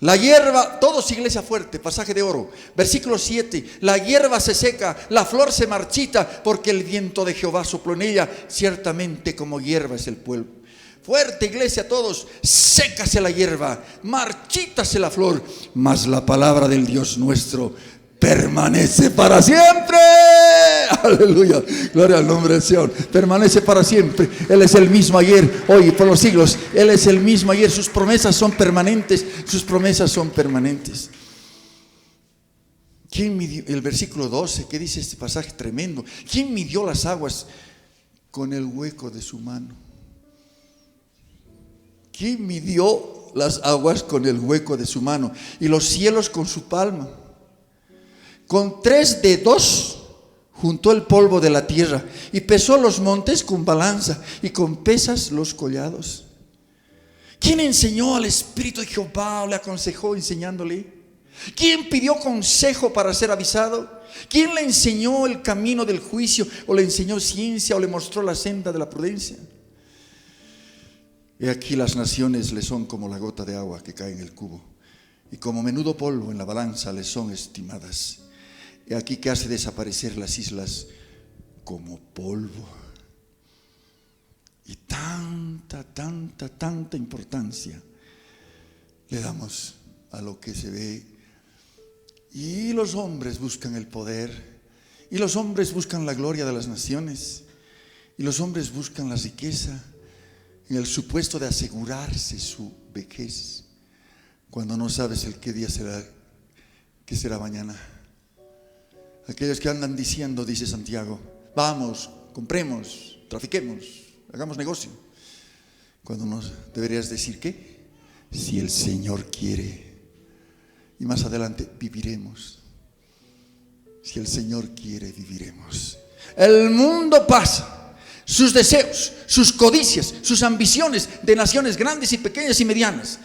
La hierba, todos iglesia fuerte, pasaje de oro, versículo 7, la hierba se seca, la flor se marchita, porque el viento de Jehová sopló en ella, ciertamente como hierba es el pueblo. Fuerte iglesia todos, sécase la hierba, marchítase la flor, mas la palabra del Dios nuestro permanece para siempre. Aleluya, gloria al nombre del Señor. Permanece para siempre. Él es el mismo ayer, hoy y por los siglos. Él es el mismo ayer. Sus promesas son permanentes. Sus promesas son permanentes. ¿Quién midió? El versículo 12, ¿qué dice este pasaje tremendo? ¿Quién midió las aguas con el hueco de su mano? ¿Quién midió las aguas con el hueco de su mano? Y los cielos con su palma. Con 3 dedos juntó el polvo de la tierra y pesó los montes con balanza y con pesas los collados. ¿Quién enseñó al Espíritu de Jehová o le aconsejó enseñándole? ¿Quién pidió consejo para ser avisado? ¿Quién le enseñó el camino del juicio o le enseñó ciencia o le mostró la senda de la prudencia? He aquí las naciones le son como la gota de agua que cae en el cubo, y como menudo polvo en la balanza le son estimadas. He aquí que hace desaparecer las islas como polvo. Y tanta importancia le damos a lo que se ve. Y los hombres buscan el poder, y los hombres buscan la gloria de las naciones, y los hombres buscan la riqueza en el supuesto de asegurarse su vejez, cuando no sabes el qué día será, qué será mañana. Aquellos que andan diciendo, dice Santiago, vamos, compremos, trafiquemos, hagamos negocio, cuando nos deberías decir ¿qué? Si el Señor quiere, y más adelante viviremos. Si el Señor quiere, viviremos. El mundo pasa, sus deseos, sus codicias, sus ambiciones de naciones grandes y pequeñas y medianas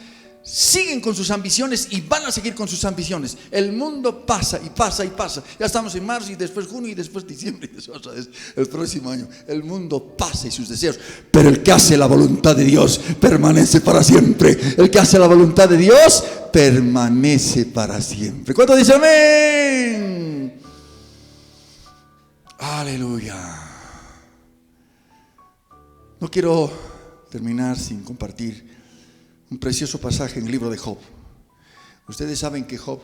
siguen con sus ambiciones y van a seguir con sus ambiciones. El mundo pasa y pasa y pasa. Ya estamos en marzo y después junio y después diciembre y después el próximo año. El mundo pasa y sus deseos, pero el que hace la voluntad de Dios permanece para siempre. El que hace la voluntad de Dios permanece para siempre. ¿Cuánto dice amén? Aleluya. No quiero terminar sin compartir un precioso pasaje en el libro de Job. Ustedes saben que Job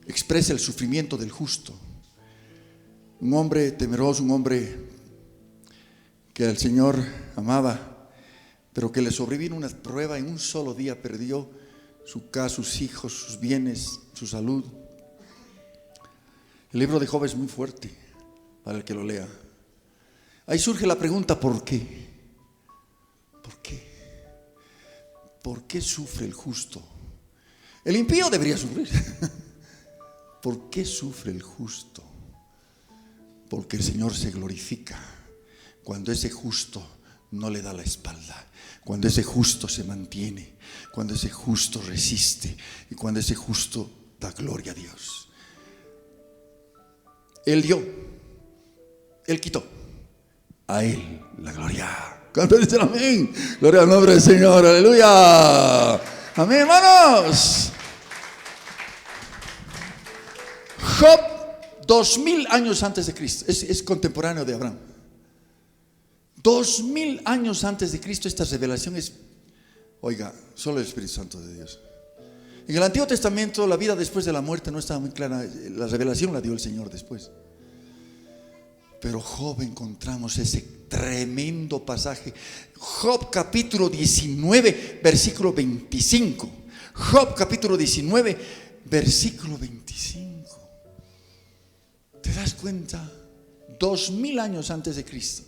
expresa el sufrimiento del justo. Un hombre temeroso, un hombre que al Señor amaba, pero que le sobrevino una prueba. En un solo día perdió su casa, sus hijos, sus bienes, su salud. El libro de Job es muy fuerte. para el que lo lea. Ahí surge la pregunta, ¿por qué? ¿Por qué? ¿Por qué sufre el justo? El impío debería sufrir. ¿Por qué sufre el justo? Porque el Señor se glorifica cuando ese justo no le da la espalda, cuando ese justo se mantiene, cuando ese justo resiste y cuando ese justo da gloria a Dios. Él dio, Él quitó, a Él la gloria. ¿Cuántos dicen amén? Gloria al nombre del Señor, aleluya. Amén, hermanos. Job, 2000 años antes de Cristo, es contemporáneo de Abraham. 2000 años antes de Cristo, esta revelación es, oiga, solo el Espíritu Santo de Dios. En el Antiguo Testamento, la vida después de la muerte no estaba muy clara. La revelación la dio el Señor después. Pero Job encontramos ese tremendo pasaje. Job capítulo 19, versículo 25. Job capítulo 19, versículo 25. ¿Te das cuenta? 2000 años antes de Cristo,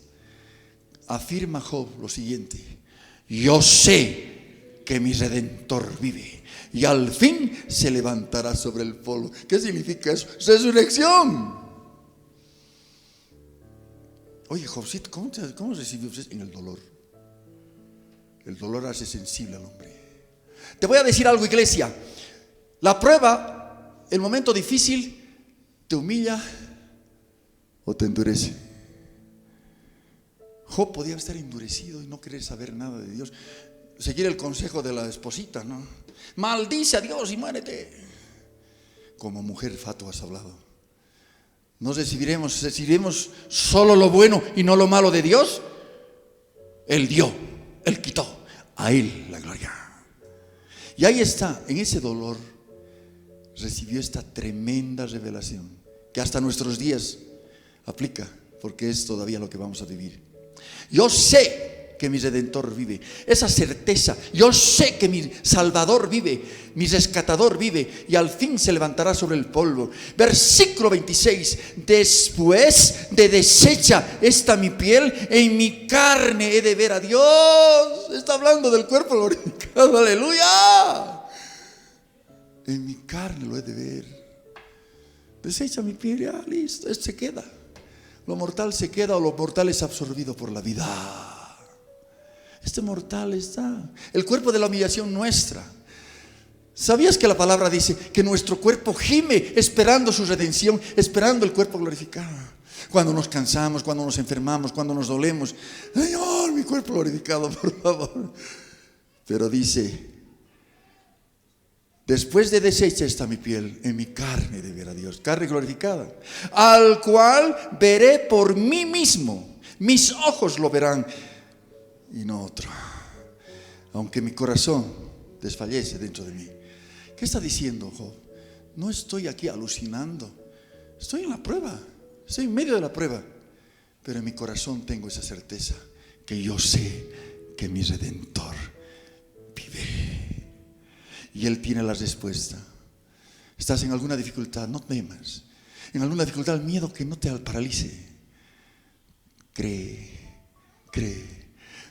afirma Job lo siguiente: yo sé que mi Redentor vive y al fin se levantará sobre el polvo. ¿Qué significa eso? Resurrección. Oye, Jobcito, ¿cómo recibió usted en el dolor? El dolor hace sensible al hombre. Te voy a decir algo, iglesia. La prueba, el momento difícil, te humilla o te endurece. Job podía estar endurecido y no querer saber nada de Dios, seguir el consejo de la esposita, ¿no? Maldice a Dios y muérete. Como mujer fatua has hablado. ¿No recibiremos solo lo bueno y no lo malo de Dios? Él dio, Él quitó, a Él la gloria. Y ahí está, en ese dolor recibió esta tremenda revelación que hasta nuestros días aplica, porque es todavía lo que vamos a vivir. Yo sé que mi Redentor vive, esa certeza. Yo sé que mi Salvador vive, mi rescatador vive, y al fin se levantará sobre el polvo. Versículo 26: después de deshecha esta mi piel, en mi carne he de ver a Dios. Está hablando del cuerpo glorificado, aleluya. En mi carne lo he de ver. Deshecha mi piel, ya listo, esto se queda. Lo mortal se queda, o lo mortal es absorbido por la vida. Este mortal está, el cuerpo de la humillación nuestra. ¿Sabías que la palabra dice que nuestro cuerpo gime esperando su redención, esperando el cuerpo glorificado? Cuando nos cansamos, cuando nos enfermamos, cuando nos dolemos, Señor, mi cuerpo glorificado, por favor. Pero dice: después de deshecha está mi piel, en mi carne de ver a Dios, carne glorificada, al cual veré por mí mismo, mis ojos lo verán y no otro, aunque mi corazón desfallece dentro de mí. ¿Qué está diciendo Job? No estoy aquí alucinando, estoy en la prueba, estoy en medio de la prueba, pero en mi corazón tengo esa certeza que yo sé que mi Redentor vive y Él tiene la respuesta. Estás en alguna dificultad, no temas. En alguna dificultad, el miedo que no te paralice. Cree,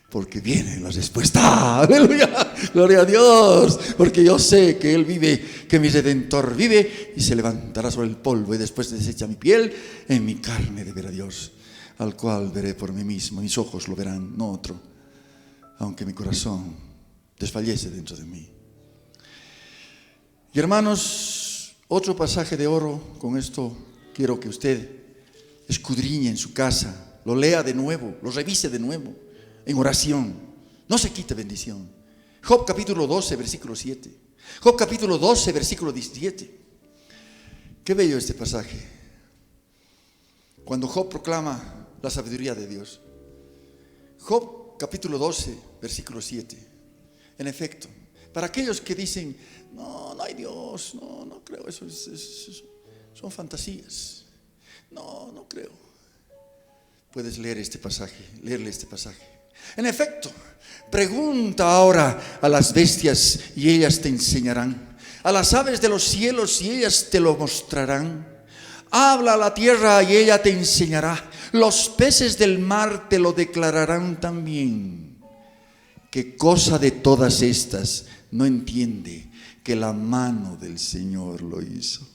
porque viene la respuesta. ¡Aleluya! ¡Gloria a Dios! Porque yo sé que Él vive, que mi Redentor vive y se levantará sobre el polvo, y después desecha mi piel, en mi carne de ver a Dios, al cual veré por mí mismo. Mis ojos lo verán, no otro, aunque mi corazón desfallece dentro de mí. Y hermanos, otro pasaje de oro. Con esto quiero que usted escudriñe en su casa, lo lea de nuevo, lo revise de nuevo en oración, no se quite bendición. Job capítulo 12, versículo 7. Job capítulo 12, versículo 17. Qué bello este pasaje, cuando Job proclama la sabiduría de Dios. Job capítulo 12, versículo 7. En efecto, para aquellos que dicen: no hay Dios, no creo, eso son fantasías, no creo, puedes leer este pasaje, leerle este pasaje. En efecto, pregunta ahora a las bestias y ellas te enseñarán, a las aves de los cielos y ellas te lo mostrarán. Habla a la tierra y ella te enseñará. Los peces del mar te lo declararán también. ¿Qué cosa de todas estas no entiende que la mano del Señor lo hizo?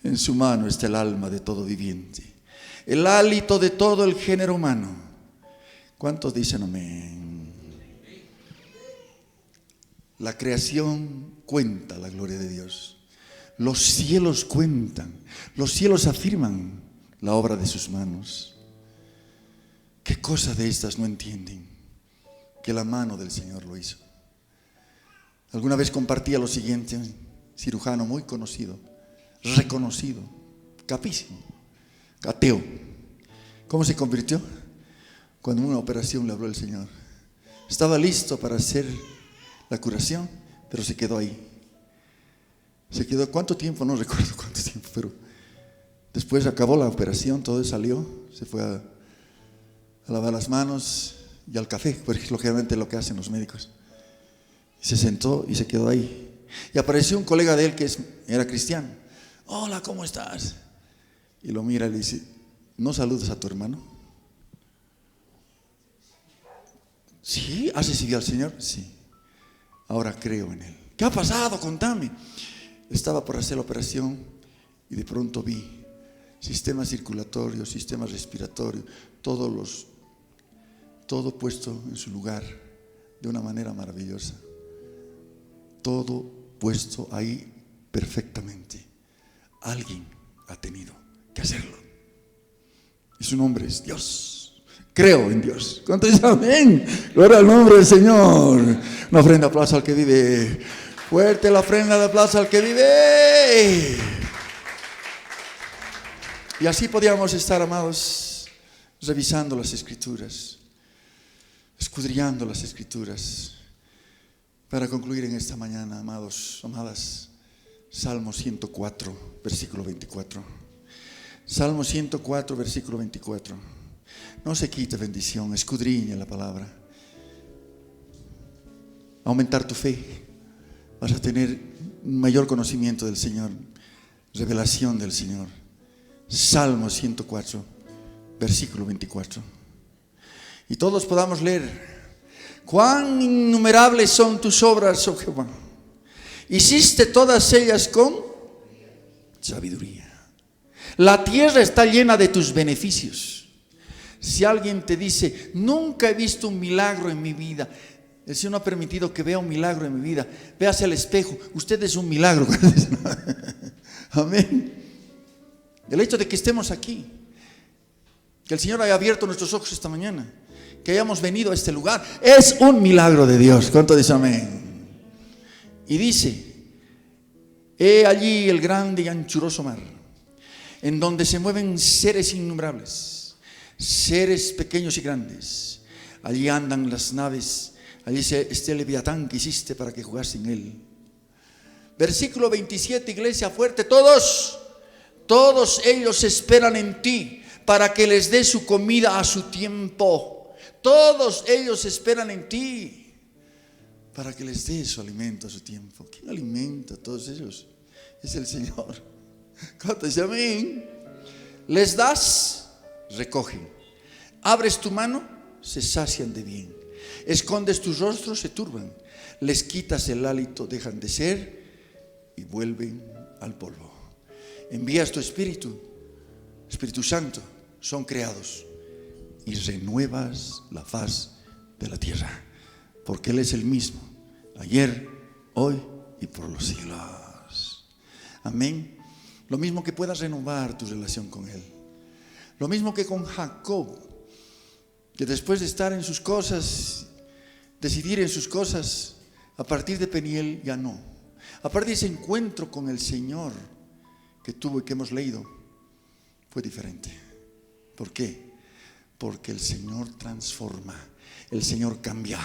En su mano está el alma de todo viviente, el hálito de todo el género humano. ¿Cuántos dicen amén? La creación cuenta la gloria de Dios. Los cielos cuentan, los cielos afirman la obra de sus manos. ¿Qué cosa de estas no entienden? Que la mano del Señor lo hizo. Alguna vez compartía lo siguiente, un cirujano muy conocido, reconocido, capísimo, ateo. ¿Cómo se convirtió? Cuando en una operación le habló el Señor. Estaba listo para hacer la curación, pero se quedó ahí. Se quedó, ¿cuánto tiempo? No recuerdo cuánto tiempo, pero después acabó la operación, todo salió, se fue a lavar las manos y al café, porque es lógicamente lo que hacen los médicos. Y se sentó y se quedó ahí. Y apareció un colega de él que era cristiano. Hola, ¿cómo estás? Y lo mira y le dice, ¿no saludas a tu hermano? ¿Sí? ¿Has recibido al Señor? Sí. Ahora creo en Él. ¿Qué ha pasado? Contame. Estaba por hacer la operación y de pronto vi sistema circulatorio, sistema respiratorio, todo puesto en su lugar de una manera maravillosa. Todo puesto ahí perfectamente. Alguien ha tenido que hacerlo. Y su nombre es Dios. Creo en Dios. ¿Cuánto dicen amén? Gloria al nombre del Señor. Una ofrenda de aplauso al que vive. Fuerte la ofrenda de aplauso al que vive. Y así podíamos estar, amados, revisando las Escrituras, escudriñando las Escrituras. Para concluir en esta mañana, amados, amadas, Salmo 104, versículo 24. Salmo 104, versículo 24. No se quite bendición, escudriña la palabra. Aumentar tu fe. Vas a tener un mayor conocimiento del Señor, revelación del Señor. Salmo 104, versículo 24. Y todos podamos leer. Cuán innumerables son tus obras, oh Jehová. Hiciste todas ellas con sabiduría. La tierra está llena de tus beneficios. Si alguien te dice, nunca he visto un milagro en mi vida, el Señor no ha permitido que vea un milagro en mi vida, véase al espejo, usted es un milagro. Amén. El hecho de que estemos aquí, que el Señor haya abierto nuestros ojos esta mañana, que hayamos venido a este lugar, es un milagro de Dios. ¿Cuánto dice amén? Y dice, he allí el grande y anchuroso mar, en donde se mueven seres innumerables, seres pequeños y grandes. Allí andan las naves, allí está el Leviatán que hiciste para que jugase en él. Versículo 27, iglesia fuerte, todos ellos esperan en ti para que les dé su comida a su tiempo. Todos ellos esperan en ti para que les dé su alimento a su tiempo. ¿Quién alimenta a todos ellos? Es el Señor. ¿Cuánto dice amén? Les das, recogen. Abres tu mano, se sacian de bien. Escondes tus rostros, se turban. Les quitas el hálito, dejan de ser y vuelven al polvo. Envías tu Espíritu Santo, son creados y renuevas la faz de la tierra, porque Él es el mismo, ayer, hoy y por los siglos. Amén. Lo mismo que puedas renovar tu relación con Él. Lo mismo que con Jacob, que después de estar en sus cosas, decidir en sus cosas, a partir de Peniel ya no. A partir de ese encuentro con el Señor que tuvo y que hemos leído, fue diferente. ¿Por qué? Porque el Señor transforma, el Señor cambia,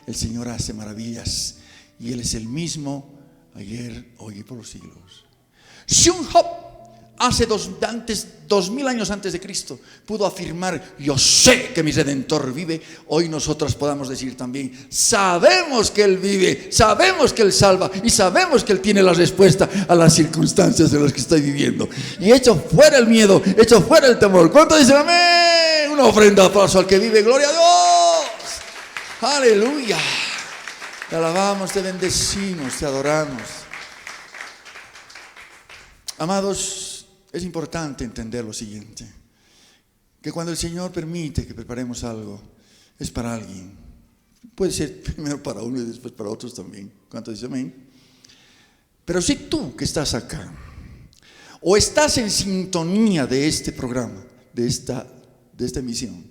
el Señor hace maravillas y Él es el mismo ayer, hoy y por los siglos. Shunhop, antes, 2000 años antes de Cristo, pudo afirmar: yo sé que mi Redentor vive. Hoy nosotros podamos decir también: sabemos que Él vive, sabemos que Él salva y sabemos que Él tiene la respuesta a las circunstancias en las que estoy viviendo. Y echo fuera el miedo, echo fuera el temor. ¿Cuánto dicen amén? Una ofrenda aplauso al que vive. Gloria a Dios. Aleluya. Te alabamos, te bendecimos, te adoramos. Amados, es importante entender lo siguiente: que cuando el Señor permite que preparemos algo, es para alguien. Puede ser primero para uno y después para otros también. ¿Cuánto dice amén? Pero si tú que estás acá, o estás en sintonía de este programa, de esta emisión,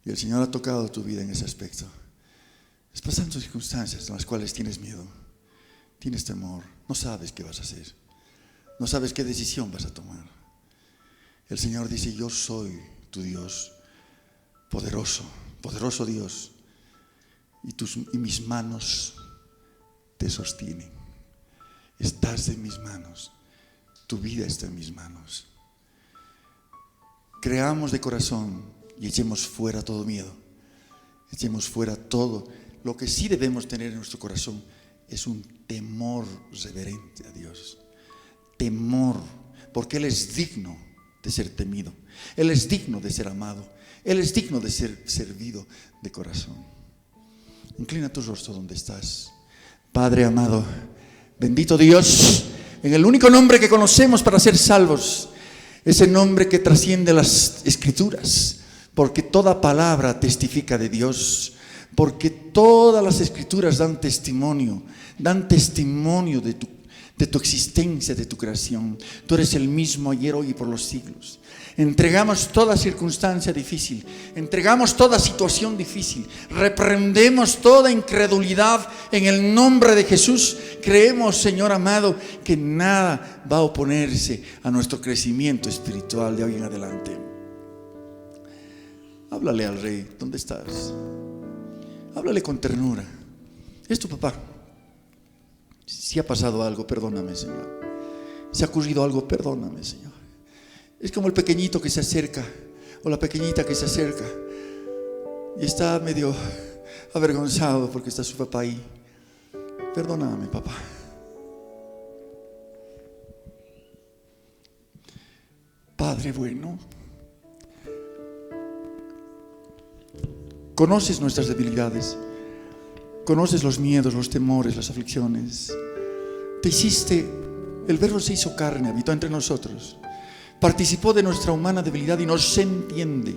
y el Señor ha tocado tu vida en ese aspecto, estás pasando circunstancias en las cuales tienes miedo, tienes temor, no sabes qué vas a hacer, no sabes qué decisión vas a tomar. El Señor dice: yo soy tu Dios, poderoso, poderoso Dios, y mis manos te sostienen. Estás en mis manos, tu vida está en mis manos. Creamos de corazón y echemos fuera todo miedo, echemos fuera todo. Lo que sí debemos tener en nuestro corazón es un temor reverente a Dios. Temor, porque Él es digno de ser temido, Él es digno de ser amado, Él es digno de ser servido de corazón. Inclina tu rostro donde estás. Padre amado, bendito Dios, en el único nombre que conocemos para ser salvos, ese nombre que trasciende las Escrituras, porque toda palabra testifica de Dios, porque todas las Escrituras dan testimonio de tu existencia, de tu creación. Tú eres el mismo ayer, hoy y por los siglos. Entregamos toda circunstancia difícil, entregamos toda situación difícil, reprendemos toda incredulidad en el nombre de Jesús. Creemos, Señor amado, que nada va a oponerse a nuestro crecimiento espiritual de hoy en adelante. Háblale al Rey, ¿dónde estás? Háblale con ternura. Es tu papá. Si ha pasado algo, perdóname, Señor. Si ha ocurrido algo, perdóname, Señor. Es como el pequeñito que se acerca, o la pequeñita que se acerca y está medio avergonzado porque está su papá ahí. Perdóname, papá. Padre bueno, conoces nuestras debilidades, conoces los miedos, los temores, las aflicciones. Te hiciste, el Verbo se hizo carne, habitó entre nosotros, participó de nuestra humana debilidad y nos entiende,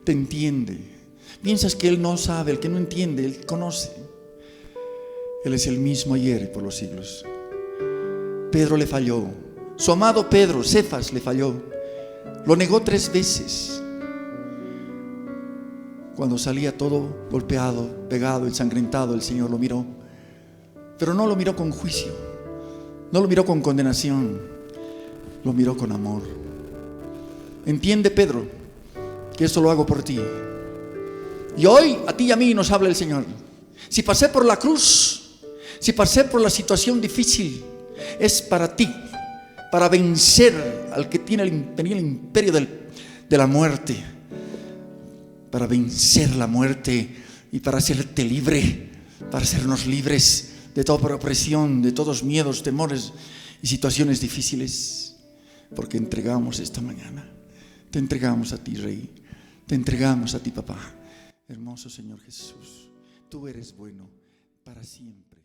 te entiende. Piensas que Él no sabe, el que no entiende, Él conoce. Él es el mismo ayer y por los siglos. Pedro le falló, su amado Pedro, Cefas, le falló, lo negó 3 veces. Cuando salía todo golpeado, pegado, ensangrentado, el Señor lo miró, pero no lo miró con juicio, no lo miró con condenación, lo miró con amor. Entiende, Pedro, que esto lo hago por ti. Y hoy a ti y a mí nos habla el Señor. Si pasé por la cruz, si pasé por la situación difícil, es para ti, para vencer al que tenía el imperio de la muerte, para vencer la muerte y para hacerte libre, para hacernos libres de toda opresión, de todos miedos, temores y situaciones difíciles. Porque entregamos esta mañana, te entregamos a ti, Rey, te entregamos a ti, papá. Hermoso Señor Jesús, tú eres bueno para siempre.